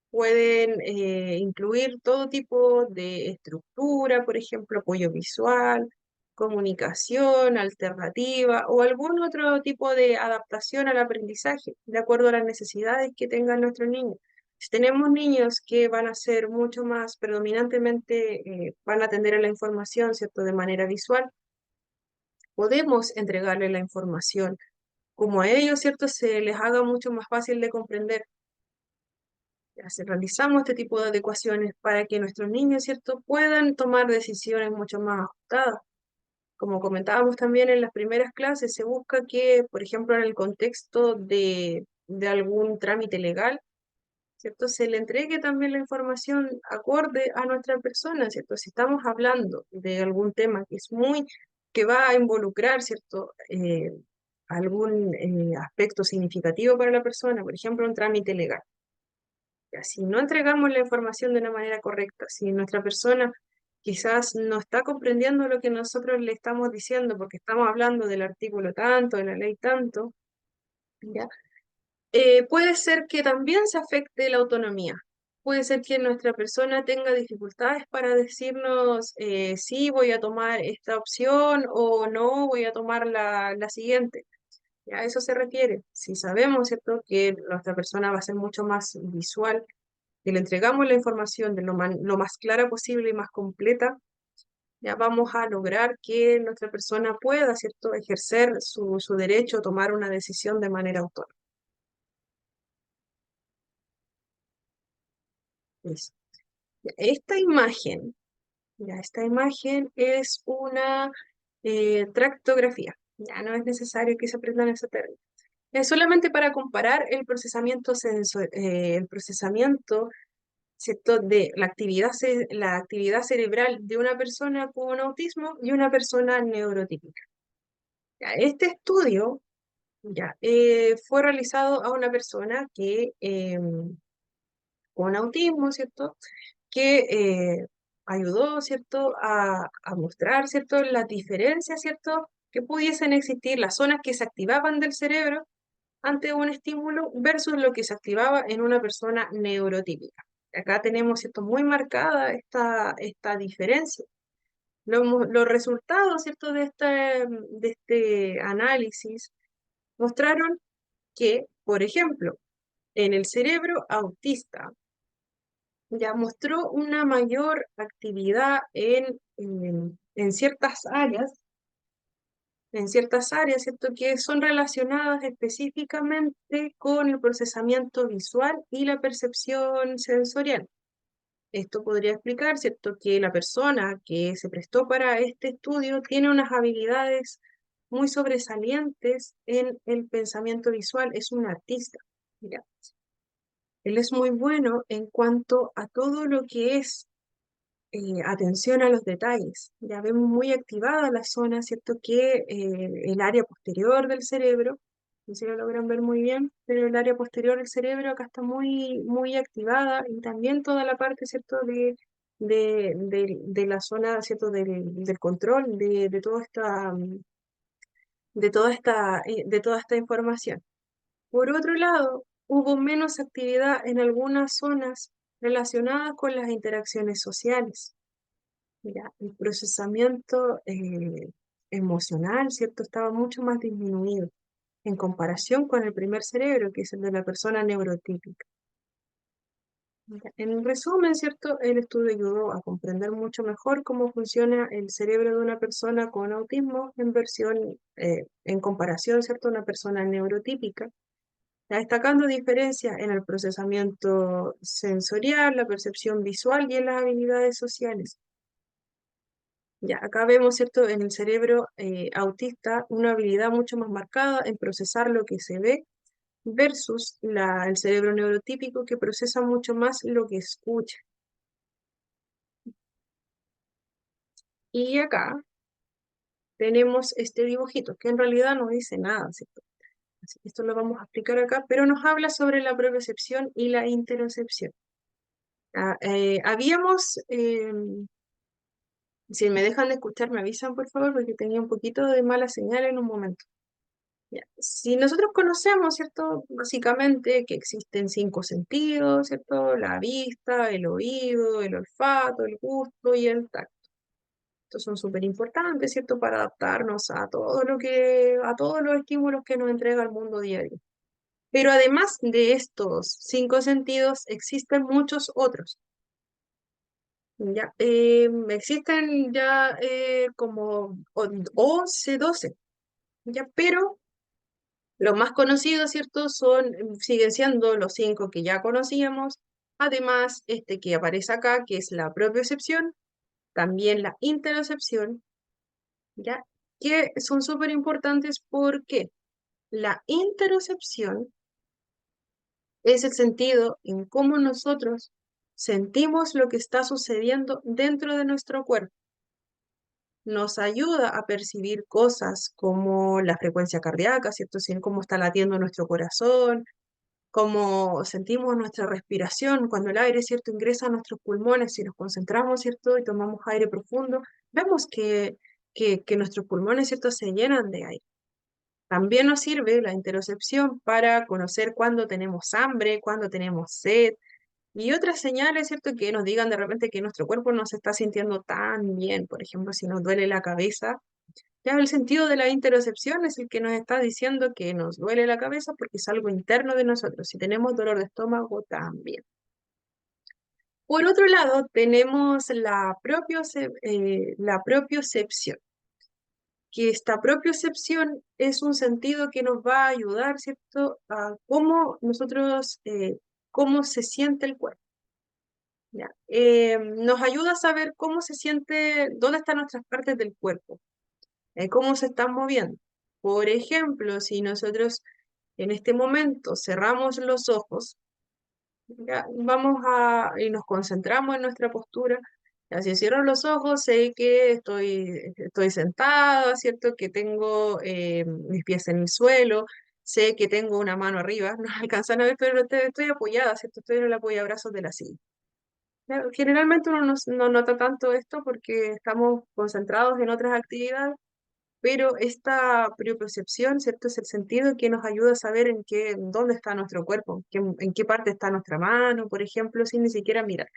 [SPEAKER 1] pueden incluir todo tipo de estructura, por ejemplo, apoyo visual, comunicación alternativa o algún otro tipo de adaptación al aprendizaje, de acuerdo a las necesidades que tengan nuestros niños. Si tenemos niños que van a ser mucho más predominantemente, van a atender a la información, ¿cierto?, de manera visual, podemos entregarle la información como a ellos, ¿cierto?, se les haga mucho más fácil de comprender. Realizamos este tipo de adecuaciones para que nuestros niños, ¿cierto?, puedan tomar decisiones mucho más ajustadas. Como comentábamos también en las primeras clases, se busca que, por ejemplo, en el contexto de algún trámite legal, ¿cierto? Se le entregue también la información acorde a nuestra persona, ¿cierto? Si estamos hablando de algún tema que va a involucrar, ¿cierto? Algún aspecto significativo para la persona, por ejemplo, un trámite legal. Ya, si no entregamos la información de una manera correcta, si nuestra persona quizás no está comprendiendo lo que nosotros le estamos diciendo porque estamos hablando del artículo tanto, de la ley tanto, ¿ya? Puede ser que también se afecte la autonomía. Puede ser que nuestra persona tenga dificultades para decirnos sí, voy a tomar esta opción o no, voy a tomar la siguiente. A eso se refiere. Si sabemos, ¿cierto?, que nuestra persona va a ser mucho más visual, que le entregamos la información de lo más clara posible y más completa, ya vamos a lograr que nuestra persona pueda, ¿cierto?, ejercer su derecho a tomar una decisión de manera autónoma. Listo. Esta imagen es una tractografía. Ya no es necesario que se aprendan ese término. Es solamente para comparar el procesamiento, ¿cierto?, de la actividad cerebral de una persona con autismo y una persona neurotípica. Ya, este estudio fue realizado a una persona que con autismo, ¿cierto?, que ayudó, ¿cierto?, a mostrar, ¿cierto?, las diferencias, ¿cierto?, que pudiesen existir, las zonas que se activaban del cerebro ante un estímulo versus lo que se activaba en una persona neurotípica. Acá tenemos, ¿cierto?, muy marcada esta diferencia. Los resultados, ¿cierto?, de este análisis mostraron que, por ejemplo, en el cerebro autista, ya mostró una mayor actividad en ciertas áreas, ¿cierto?, que son relacionadas específicamente con el procesamiento visual y la percepción sensorial. Esto podría explicar, ¿cierto?, que la persona que se prestó para este estudio tiene unas habilidades muy sobresalientes en el pensamiento visual, es un artista. Mira, él es muy bueno en cuanto a todo lo que es atención a los detalles. Ya vemos muy activada la zona, ¿cierto? Que el área posterior del cerebro, no sé si lo logran ver muy bien, pero el área posterior del cerebro acá está muy, muy activada y también toda la parte, ¿cierto? De la zona, ¿cierto? Del control de toda esta, de toda esta información. Por otro lado, hubo menos actividad en algunas zonas relacionadas con las interacciones sociales. Mira, el procesamiento emocional, ¿cierto? Estaba mucho más disminuido en comparación con el primer cerebro, que es el de la persona neurotípica. Mira, en resumen, ¿cierto? El estudio ayudó a comprender mucho mejor cómo funciona el cerebro de una persona con autismo en comparación, ¿cierto?, a una persona neurotípica, ya destacando diferencias en el procesamiento sensorial, la percepción visual y en las habilidades sociales. Ya, acá vemos, ¿cierto?, en el cerebro autista una habilidad mucho más marcada en procesar lo que se ve versus el cerebro neurotípico que procesa mucho más lo que escucha. Y acá tenemos este dibujito, que en realidad no dice nada, ¿cierto? Así que esto lo vamos a explicar acá, pero nos habla sobre la propiocepción y la interocepción. Habíamos si me dejan de escuchar, me avisan, por favor, porque tenía un poquito de mala señal en un momento. Ya. Si nosotros conocemos, ¿cierto? Básicamente que existen 5 sentidos, ¿cierto? La vista, el oído, el olfato, el gusto y el tacto. Estos son súper importantes, ¿cierto? Para adaptarnos a a todos los estímulos que nos entrega el mundo diario. Pero además de estos 5 sentidos, existen muchos otros. Ya, existen ya como 11, 12, ya, pero los más conocidos, ¿cierto? Siguen siendo los 5 que ya conocíamos. Además, este que aparece acá, que es la propiocepción, también la interocepción, ya, que son súper importantes porque la interocepción es el sentido en cómo nosotros sentimos lo que está sucediendo dentro de nuestro cuerpo. Nos ayuda a percibir cosas como la frecuencia cardíaca, ¿cierto? Cómo está latiendo nuestro corazón, cómo sentimos nuestra respiración, cuando el aire, ¿cierto?, ingresa a nuestros pulmones, si nos concentramos, ¿cierto?, y tomamos aire profundo, vemos que nuestros pulmones, ¿cierto?, se llenan de aire. También nos sirve la interocepción para conocer cuándo tenemos hambre, cuándo tenemos sed, y otras señales, ¿cierto?, que nos digan de repente que nuestro cuerpo no se está sintiendo tan bien. Por ejemplo, si nos duele la cabeza, ya el sentido de la interocepción es el que nos está diciendo que nos duele la cabeza porque es algo interno de nosotros. Si tenemos dolor de estómago, también. Por otro lado, tenemos la propiocepción, que esta propiocepción es un sentido que nos va a ayudar, ¿cierto?, a cómo nosotros, cómo se siente el cuerpo. ¿Ya? Nos ayuda a saber cómo se siente, dónde están nuestras partes del cuerpo, cómo se están moviendo. Por ejemplo, si nosotros en este momento cerramos los ojos, ya, y nos concentramos en nuestra postura, ya, si cierro los ojos, sé que estoy sentada, ¿cierto? Que tengo mis pies en el suelo, sé que tengo una mano arriba, no alcanzan a ver, pero estoy apoyada, ¿cierto? Estoy en el apoyabrazos de la silla. Claro, generalmente uno no nota tanto esto porque estamos concentrados en otras actividades, pero esta propiocepción, ¿cierto? Es el sentido que nos ayuda a saber dónde está nuestro cuerpo, en qué parte está nuestra mano, por ejemplo, sin ni siquiera mirar.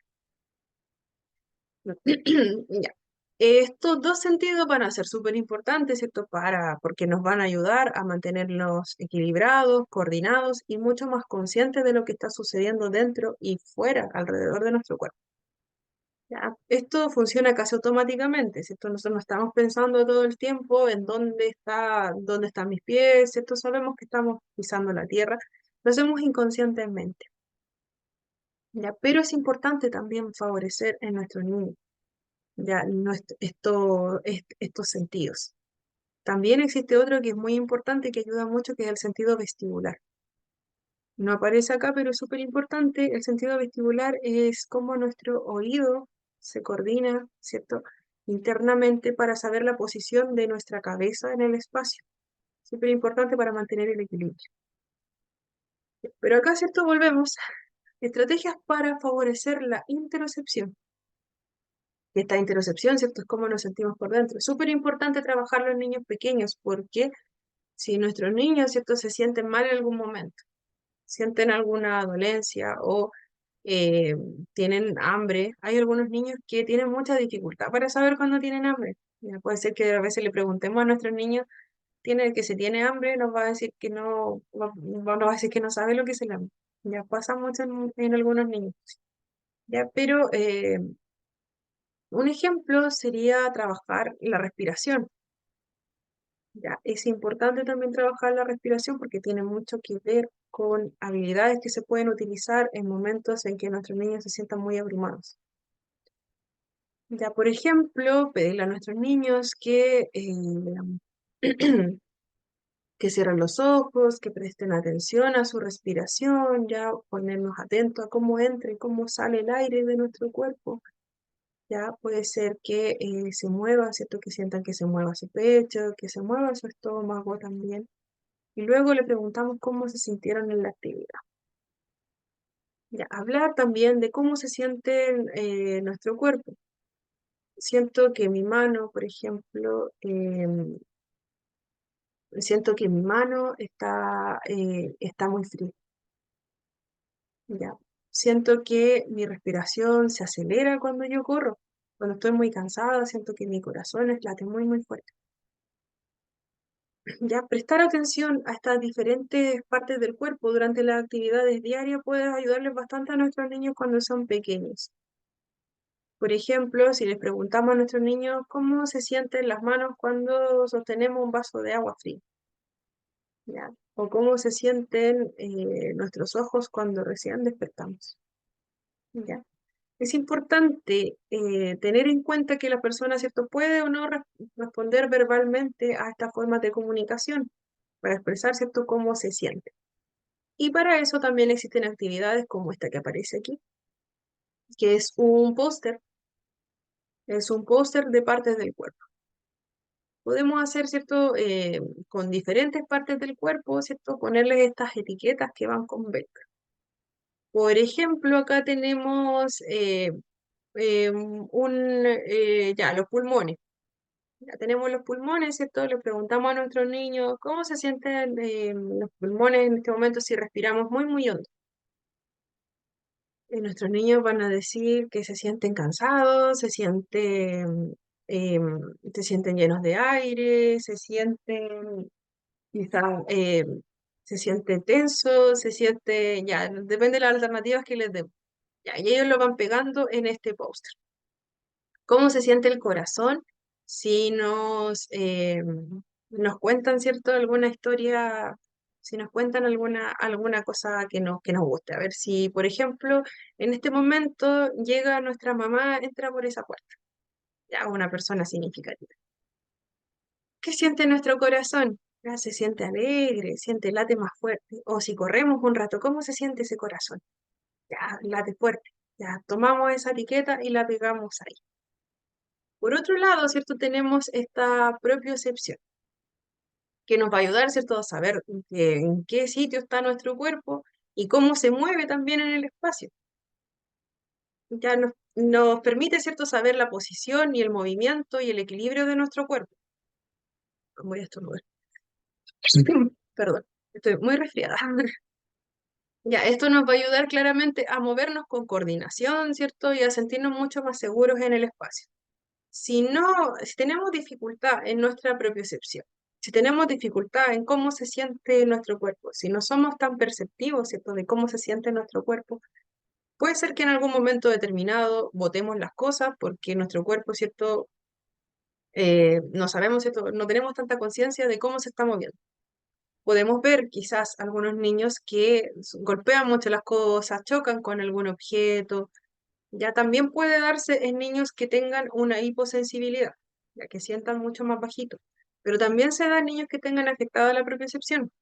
[SPEAKER 1] Ya. Estos dos sentidos van a ser súper importantes, ¿cierto? Porque nos van a ayudar a mantenernos equilibrados, coordinados y mucho más conscientes de lo que está sucediendo dentro y fuera, alrededor de nuestro cuerpo. ¿Ya? Esto funciona casi automáticamente, ¿cierto? Nosotros no estamos pensando todo el tiempo en dónde están mis pies, ¿cierto? Sabemos que estamos pisando la tierra, lo hacemos inconscientemente, ¿ya? Pero es importante también favorecer en nuestros niños, ¿ya? Estos sentidos. También existe otro que es muy importante y que ayuda mucho, que es el sentido vestibular. No aparece acá, pero es súper importante. El sentido vestibular es cómo nuestro oído se coordina, ¿cierto?, internamente para saber la posición de nuestra cabeza en el espacio. Súper importante para mantener el equilibrio. Pero acá, ¿cierto?, volvemos. Estrategias para favorecer la interocepción. Esta interocepción, ¿cierto?, es cómo nos sentimos por dentro. Es súper importante trabajarlo en niños pequeños porque si nuestros niños, ¿cierto?, se sienten mal en algún momento, sienten alguna dolencia o eh, tienen hambre. Hay algunos niños que tienen mucha dificultad para saber cuándo tienen hambre. Ya, puede ser que a veces le preguntemos a nuestros niños, que se tiene hambre, nos va a decir que nos va a decir que no sabe lo que es el hambre. Ya pasa mucho en algunos niños. Ya, pero un ejemplo sería trabajar la respiración. Ya, es importante también trabajar la respiración porque tiene mucho que ver con habilidades que se pueden utilizar en momentos en que nuestros niños se sientan muy abrumados. Ya, por ejemplo, pedirle a nuestros niños que cierren los ojos, que presten atención a su respiración, ya ponernos atentos a cómo entra y cómo sale el aire de nuestro cuerpo. Ya puede ser que se mueva, ¿cierto? Que sientan que se mueva su pecho, que se mueva su estómago también. Y luego le preguntamos cómo se sintieron en la actividad. Ya, hablar también de cómo se siente nuestro cuerpo. Siento que mi mano, por ejemplo, siento que mi mano está muy fría. Ya. Siento que mi respiración se acelera cuando yo corro. Cuando estoy muy cansada, siento que mi corazón late muy, muy fuerte. Ya, prestar atención a estas diferentes partes del cuerpo durante las actividades diarias puede ayudarles bastante a nuestros niños cuando son pequeños. Por ejemplo, si les preguntamos a nuestros niños cómo se sienten las manos cuando sostenemos un vaso de agua fría, ¿ya? O cómo se sienten nuestros ojos cuando recién despertamos, ¿ya? Es importante tener en cuenta que la persona, ¿cierto?, puede o no responder verbalmente a estas formas de comunicación para expresar, ¿cierto?, cómo se siente. Y para eso también existen actividades como esta que aparece aquí, que es un póster. Es un póster de partes del cuerpo. Podemos hacer, ¿cierto? Con diferentes partes del cuerpo, ¿cierto? Ponerles estas etiquetas que van con velcro. Por ejemplo, acá tenemos los pulmones. Ya tenemos los pulmones, ¿cierto? Le preguntamos a nuestros niños cómo se sienten los pulmones en este momento si respiramos muy, muy hondo. Y nuestros niños van a decir que se sienten cansados, em, se sienten llenos de aire, quizás, se sienten tensos, ya, depende de las alternativas que les demos. Ya, y ellos lo van pegando en este póster. ¿Cómo se siente el corazón? Si nos cuentan, ¿cierto? Alguna historia, si nos cuentan alguna cosa que nos guste. A ver si, por ejemplo, en este momento llega nuestra mamá, entra por esa puerta. Ya, una persona significativa. ¿Qué siente nuestro corazón? Ya, se siente alegre, siente late más fuerte. O si corremos un rato, ¿cómo se siente ese corazón? Ya, late fuerte. Ya, tomamos esa etiqueta y la pegamos ahí. Por otro lado, ¿cierto? Tenemos esta propiocepción, que nos va a ayudar, ¿cierto? A saber en qué sitio está nuestro cuerpo y cómo se mueve también en el espacio. Ya nos permite, ¿cierto? Saber la posición y el movimiento y el equilibrio de nuestro cuerpo. Voy a estornudar. Perdón, estoy muy resfriada. Ya, esto nos va a ayudar claramente a movernos con coordinación, ¿cierto? Y a sentirnos mucho más seguros en el espacio. Si tenemos dificultad en nuestra propiocepción, si tenemos dificultad en cómo se siente nuestro cuerpo, si no somos tan perceptivos, ¿cierto?, de cómo se siente nuestro cuerpo, puede ser que en algún momento determinado botemos las cosas porque nuestro cuerpo, ¿cierto?, no sabemos, ¿cierto?, no tenemos tanta conciencia de cómo se está moviendo. Podemos ver quizás algunos niños que golpean mucho las cosas, chocan con algún objeto. Ya también puede darse en niños que tengan una hiposensibilidad, ya que sientan mucho más bajito. Pero también se da en niños que tengan afectada la propiocepción.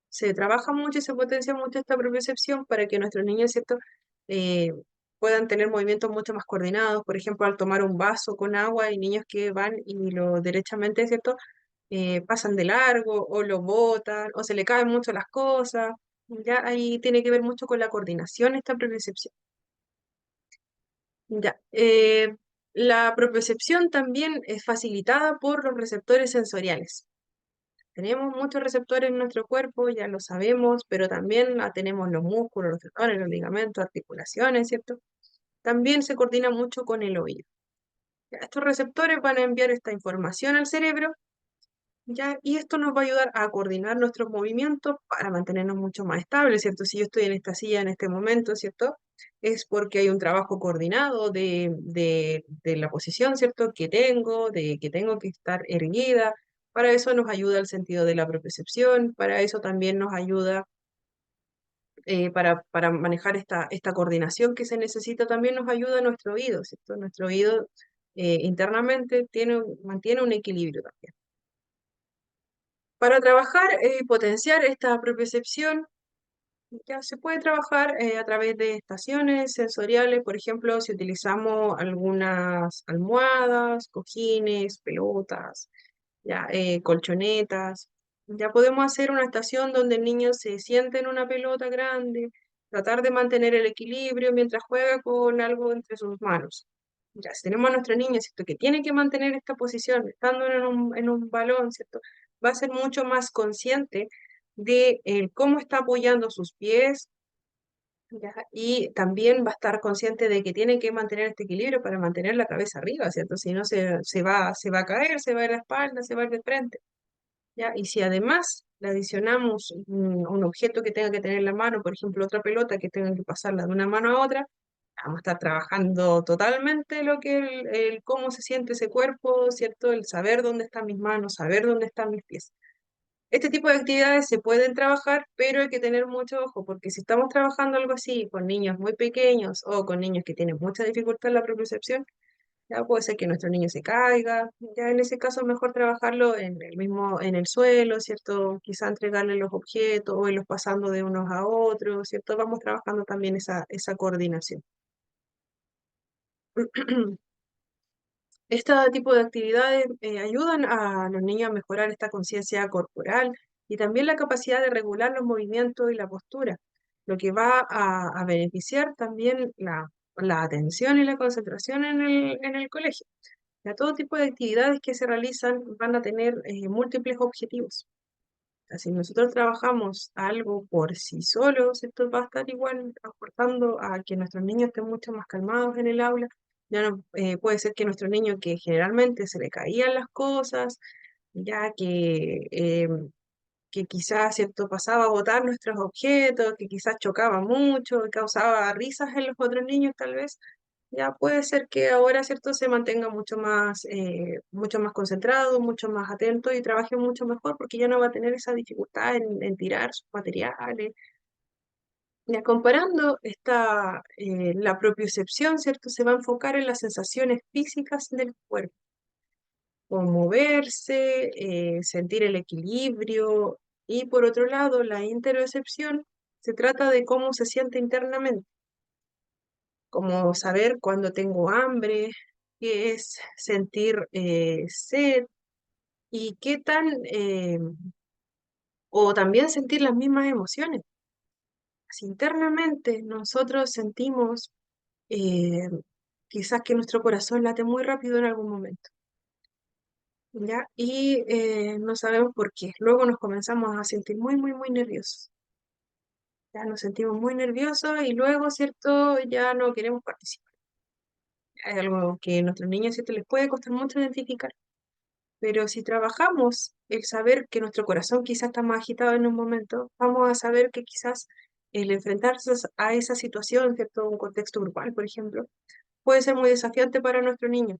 [SPEAKER 1] Se trabaja mucho y se potencia mucho esta propiocepción para que nuestros niños, ¿cierto? Eh, puedan tener movimientos mucho más coordinados. Por ejemplo, al tomar un vaso con agua, hay niños que van y lo derechamente, ¿cierto? Pasan de largo o lo botan o se le caen mucho las cosas. Ya ahí tiene que ver mucho con la coordinación esta propiocepción. Ya. La propiocepción también es facilitada por los receptores sensoriales. Tenemos muchos receptores en nuestro cuerpo, ya lo sabemos, pero también tenemos los músculos, los tendones, los ligamentos, articulaciones, ¿cierto? También se coordina mucho con el oído. Ya, estos receptores van a enviar esta información al cerebro, ¿ya? Y esto nos va a ayudar a coordinar nuestros movimientos para mantenernos mucho más estables, ¿cierto? Si yo estoy en esta silla en este momento, ¿cierto? Es porque hay un trabajo coordinado de la posición, ¿cierto? De que tengo que estar erguida. Para eso nos ayuda el sentido de la propiocepción, para eso también nos ayuda para manejar esta coordinación que se necesita, también nos ayuda nuestro oído, ¿cierto? Nuestro oído internamente mantiene un equilibrio también. Para trabajar y potenciar esta propiocepción, ya se puede trabajar a través de estaciones sensoriales, por ejemplo, si utilizamos algunas almohadas, cojines, pelotas, ya, colchonetas, ya podemos hacer una estación donde el niño se siente en una pelota grande, tratar de mantener el equilibrio mientras juega con algo entre sus manos. Ya, si tenemos a nuestro niño, ¿cierto?, que tiene que mantener esta posición, estando en un balón, ¿cierto?, va a ser mucho más consciente de cómo está apoyando sus pies, ¿ya? Y también va a estar consciente de que tiene que mantener este equilibrio para mantener la cabeza arriba, ¿cierto? Si no se va a caer, se va a ir la espalda, se va a ir de frente, ¿ya? Y si además le adicionamos un objeto que tenga que tener en la mano, por ejemplo, otra pelota que tenga que pasarla de una mano a otra, vamos a estar trabajando totalmente lo que el cómo se siente ese cuerpo, ¿cierto? El saber dónde están mis manos, saber dónde están mis pies. Este tipo de actividades se pueden trabajar, pero hay que tener mucho ojo, porque si estamos trabajando algo así con niños muy pequeños o con niños que tienen mucha dificultad en la propiocepción, Ya puede ser que nuestro niño se caiga, ya en ese caso es mejor trabajarlo en el mismo, en el suelo, ¿cierto? Quizá entregarle los objetos o irlos pasando de unos a otros, ¿cierto? Vamos trabajando también esa coordinación. Este tipo de actividades ayudan a los niños a mejorar esta conciencia corporal y también la capacidad de regular los movimientos y la postura, lo que va a beneficiar también la atención y la concentración en el colegio. Ya todo tipo de actividades que se realizan van a tener múltiples objetivos. Si nosotros trabajamos algo por sí solos, esto va a estar igual aportando a que nuestros niños estén mucho más calmados en el aula. Ya no, puede ser que nuestro niño que generalmente se le caían las cosas, ya que quizás, ¿cierto?, pasaba a botar nuestros objetos, que quizás chocaba mucho, causaba risas en los otros niños tal vez, ya puede ser que ahora, ¿cierto?, se mantenga mucho más concentrado, mucho más atento y trabaje mucho mejor porque ya no va a tener esa dificultad en tirar sus materiales. Ya comparando la propiocepción, ¿cierto?, se va a enfocar en las sensaciones físicas del cuerpo, como moverse, sentir el equilibrio, y por otro lado, la interocepción se trata de cómo se siente internamente, como saber cuándo tengo hambre, qué es sentir sed y qué o también sentir las mismas emociones. Si internamente nosotros sentimos eh, quizás que nuestro corazón late muy rápido en algún momento, ¿ya? Y no sabemos por qué. Luego nos comenzamos a sentir muy nerviosos. Ya nos sentimos muy nerviosos y luego, ¿cierto? Ya no queremos participar. Es algo que a nuestros niños, ¿cierto?, les puede costar mucho identificar. Pero si trabajamos el saber que nuestro corazón quizás está más agitado en un momento, vamos a saber que quizás el enfrentarse a esa situación, ¿cierto? Un contexto grupal, por ejemplo, puede ser muy desafiante para nuestro niño.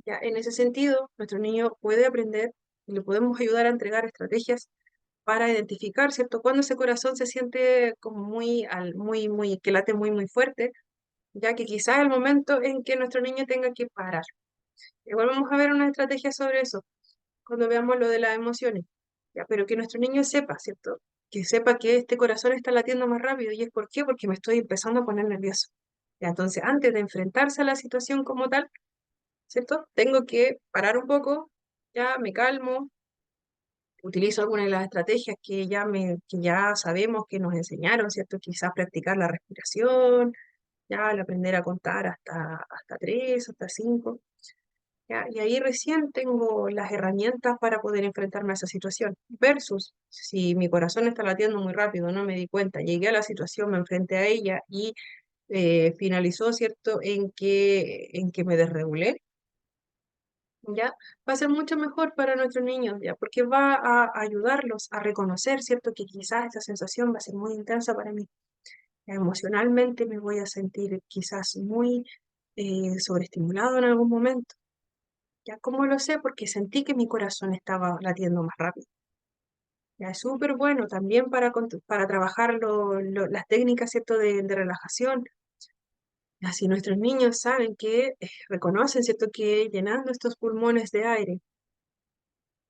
[SPEAKER 1] Ya, en ese sentido, nuestro niño puede aprender y le podemos ayudar a entregar estrategias para identificar, ¿cierto? Cuando ese corazón se siente como que late muy fuerte, ya que quizás es el momento en que nuestro niño tenga que parar. Igual vamos a ver una estrategia sobre eso cuando veamos lo de las emociones, ya, pero que nuestro niño sepa, ¿cierto? Que sepa que este corazón está latiendo más rápido, ¿y es por qué? Porque me estoy empezando a poner nervioso. Ya, entonces, antes de enfrentarse a la situación como tal, ¿cierto? Tengo que parar un poco, ya me calmo, utilizo algunas de las estrategias que ya sabemos que nos enseñaron, ¿cierto? Quizás practicar la respiración, ya al aprender a contar hasta 3, hasta 5. ¿Ya? Y ahí recién tengo las herramientas para poder enfrentarme a esa situación. Versus, si mi corazón está latiendo muy rápido, no me di cuenta, llegué a la situación, me enfrenté a ella y finalizó, ¿cierto?, en que me desregulé, ¿ya? Va a ser mucho mejor para nuestros niños, ¿ya? Porque va a ayudarlos a reconocer, ¿cierto?, que quizás esa sensación va a ser muy intensa para mí. Emocionalmente me voy a sentir quizás muy sobreestimulado en algún momento. ¿Ya cómo lo sé? Porque sentí que mi corazón estaba latiendo más rápido. Ya es súper bueno también para trabajar las técnicas, ¿cierto?, de relajación. Así nuestros niños saben que reconocen, ¿cierto?, que llenando estos pulmones de aire,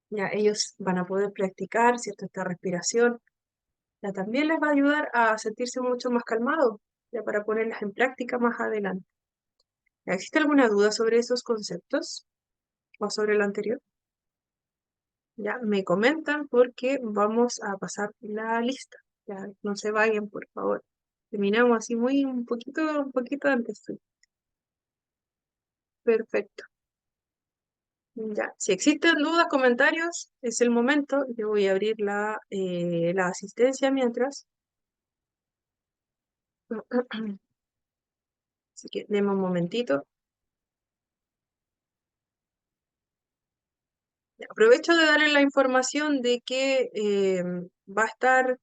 [SPEAKER 1] ya ellos van a poder practicar, ¿cierto?, esta respiración. Ya también les va a ayudar a sentirse mucho más calmados, ya para ponerlas en práctica más adelante. ¿Ya existe alguna duda sobre esos conceptos o sobre lo anterior? Ya me comentan porque vamos a pasar la lista. Ya no se vayan, por favor. Terminamos así un poquito antes. Sí. Perfecto. Ya, si existen dudas, comentarios, es el momento. Yo voy a abrir la asistencia mientras. Así que denme un momentito. Aprovecho de darle la información de que va a estar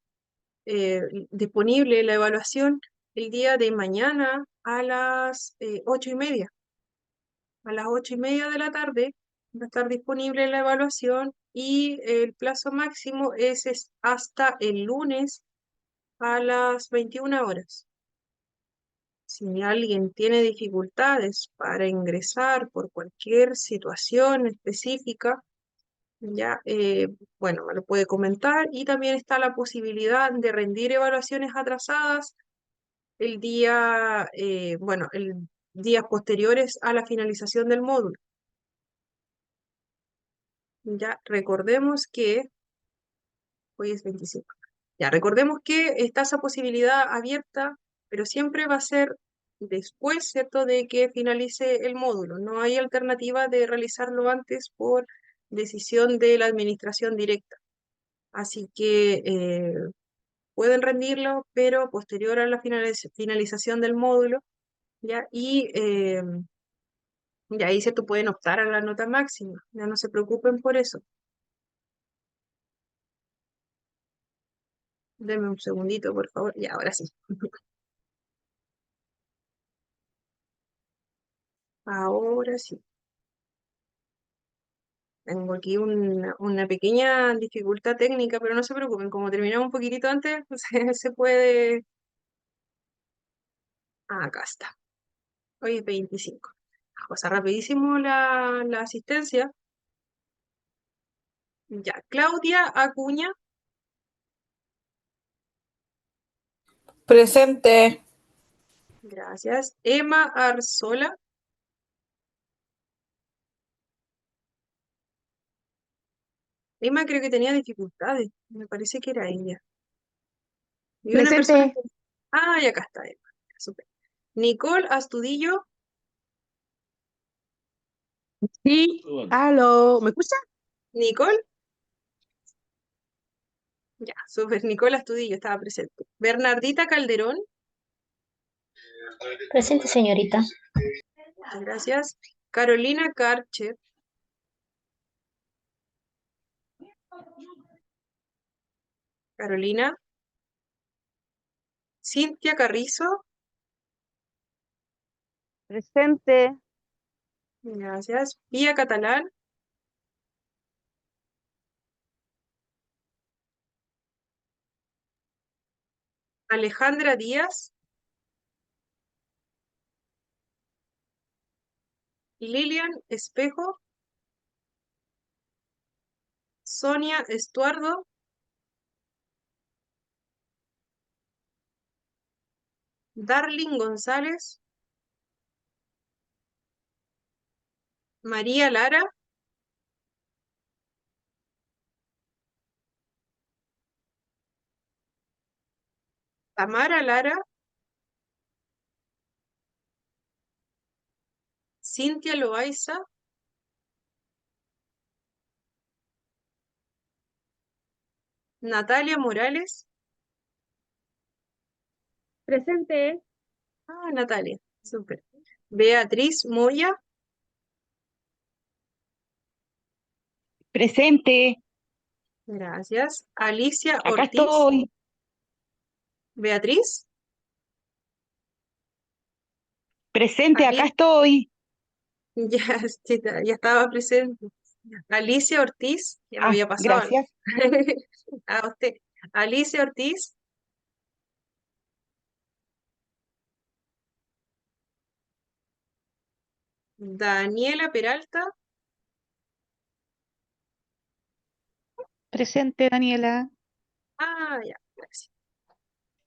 [SPEAKER 1] disponible la evaluación el día de mañana a las 8:30. A las 8:30 de la tarde va a estar disponible la evaluación y el plazo máximo es hasta el lunes a las 21 horas. Si alguien tiene dificultades para ingresar por cualquier situación específica, ya, bueno, me lo puede comentar. Y también está la posibilidad de rendir evaluaciones atrasadas el día, bueno, el días posteriores a la finalización del módulo. Ya recordemos que hoy es 25. Ya recordemos que está esa posibilidad abierta, pero siempre va a ser después, ¿cierto?, de que finalice el módulo. No hay alternativa de realizarlo antes por decisión de la administración directa. Así que pueden rendirlo, pero posterior a la finalización del módulo, ¿ya? Y ahí, ¿cierto?, pueden optar a la nota máxima. Ya no se preocupen por eso. Denme un segundito, por favor. Y ahora sí. Ahora sí. Tengo aquí una pequeña dificultad técnica, pero no se preocupen, como terminamos un poquitito antes, se puede... Ah, acá está. Hoy es 25. Pasa rapidísimo la asistencia. Ya, Claudia Acuña.
[SPEAKER 3] Presente.
[SPEAKER 1] Gracias. Emma Arzola. Emma creo que tenía dificultades. Me parece que era ella. Y una persona
[SPEAKER 2] Presente.
[SPEAKER 1] que... Ah, y acá está Emma. Súper. Nicole Astudillo.
[SPEAKER 2] Sí. Aló, ¿me escucha?
[SPEAKER 1] Nicole. Ya, súper. Nicole Astudillo estaba presente. Bernardita Calderón.
[SPEAKER 4] Presente, señorita.
[SPEAKER 1] Muchas gracias. Carolina Karcher. Carolina. Cintia Carrizo.
[SPEAKER 2] Presente.
[SPEAKER 1] Gracias. Pía Catalán. Alejandra Díaz. Lilian Espejo. Sonia Estuardo. Darling González. María Lara. Tamara Lara. Cintia Loaiza. Natalia Morales.
[SPEAKER 2] Presente.
[SPEAKER 1] Ah, Natalia. Súper. Beatriz Moya.
[SPEAKER 2] Presente.
[SPEAKER 1] Gracias. Alicia
[SPEAKER 2] Acá
[SPEAKER 1] Ortiz.
[SPEAKER 2] estoy.
[SPEAKER 1] Beatriz.
[SPEAKER 2] Presente, acá
[SPEAKER 1] Ali-
[SPEAKER 2] estoy.
[SPEAKER 1] ya, sí, ya estaba presente. Alicia Ortiz. Ya me
[SPEAKER 2] Ah,
[SPEAKER 1] había pasado, ¿no?
[SPEAKER 2] gracias.
[SPEAKER 1] A usted. Alicia Ortiz. Daniela Peralta.
[SPEAKER 2] Presente, Daniela.
[SPEAKER 1] Ah, ya, gracias.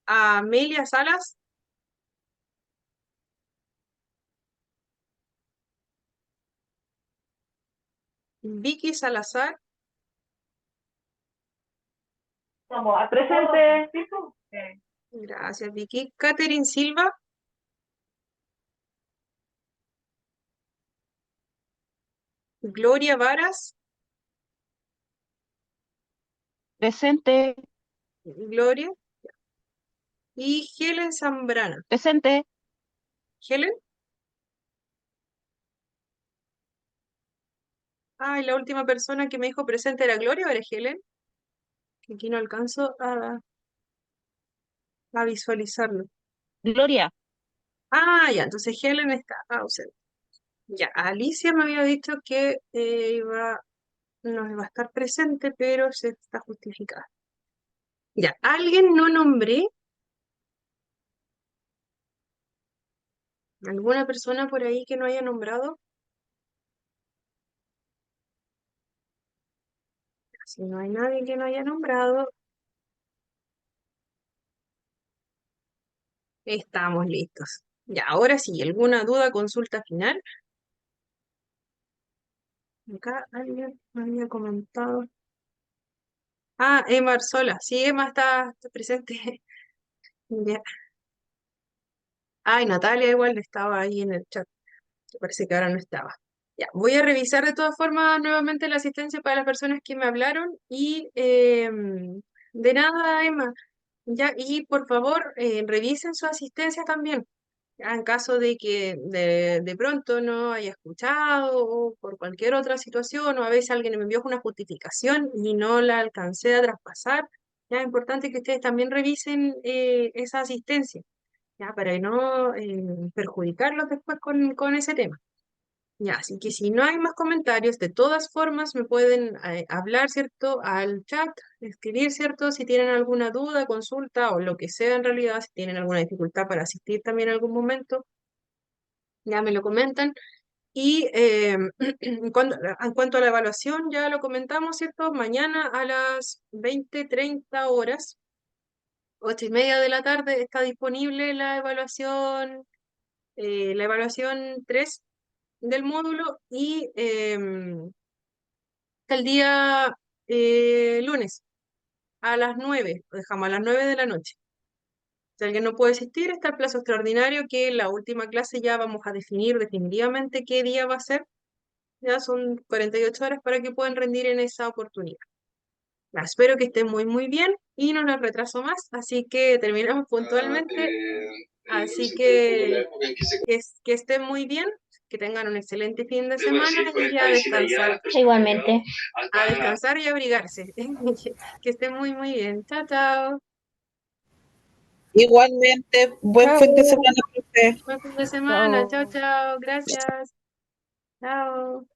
[SPEAKER 1] Amelia Salas. Vicky Salazar.
[SPEAKER 2] Presente.
[SPEAKER 1] Gracias, Vicky. Catherine Silva. Gloria Varas.
[SPEAKER 2] Presente.
[SPEAKER 1] Gloria. Y Helen Zambrana.
[SPEAKER 2] Presente.
[SPEAKER 1] Helen. Ah, y la última persona que me dijo presente era Gloria, ¿o era Helen? Que aquí no alcanzo a visualizarlo.
[SPEAKER 2] Gloria.
[SPEAKER 1] Ah, ya, entonces Helen está ausente. Ya, Alicia me había dicho que no iba a estar presente, pero se está justificada. Ya, ¿alguien no nombré? ¿Alguna persona por ahí que no haya nombrado? Si no hay nadie que no haya nombrado, estamos listos. Ya, ahora sí, ¿alguna duda, consulta final? Acá alguien me había comentado. Ah, Emma Arzola. Sí, Emma está presente. Ya. Ay, Natalia igual estaba ahí en el chat. Parece que ahora no estaba. Ya, voy a revisar de todas formas nuevamente la asistencia para las personas que me hablaron y de nada, Emma. Ya, y por favor, revisen su asistencia también. Ya, en caso de que de pronto no haya escuchado o por cualquier otra situación, o a veces alguien me envió una justificación y no la alcancé a traspasar, ya es importante que ustedes también revisen esa asistencia, ya para no perjudicarlos después con ese tema. Ya, así que si no hay más comentarios, de todas formas me pueden hablar, ¿cierto? Al chat, escribir, ¿cierto? Si tienen alguna duda, consulta o lo que sea en realidad, si tienen alguna dificultad para asistir también en algún momento, ya me lo comentan. Y en cuanto a la evaluación, ya lo comentamos, ¿cierto? Mañana a las 20:30 horas, 8:30 de la tarde, está disponible la evaluación 3 del módulo y el día lunes a las 9, lo dejamos a las 9 de la noche. Si alguien no puede asistir, está el plazo extraordinario que en la última clase ya vamos a definir definitivamente qué día va a ser. Ya son 48 horas para que puedan rendir en esa oportunidad. Ya, espero que estén muy, muy bien y no nos retraso más, así que terminamos puntualmente. Así que estén muy bien, que tengan un excelente fin de semana y
[SPEAKER 4] Igualmente.
[SPEAKER 1] a descansar y abrigarse. Que estén muy, muy bien. Chao, chao.
[SPEAKER 3] Igualmente, buen
[SPEAKER 4] Chao.
[SPEAKER 3] fin de semana, profe.
[SPEAKER 1] Buen fin de semana. Chao,
[SPEAKER 2] Chao.
[SPEAKER 1] chao. Gracias. Chao.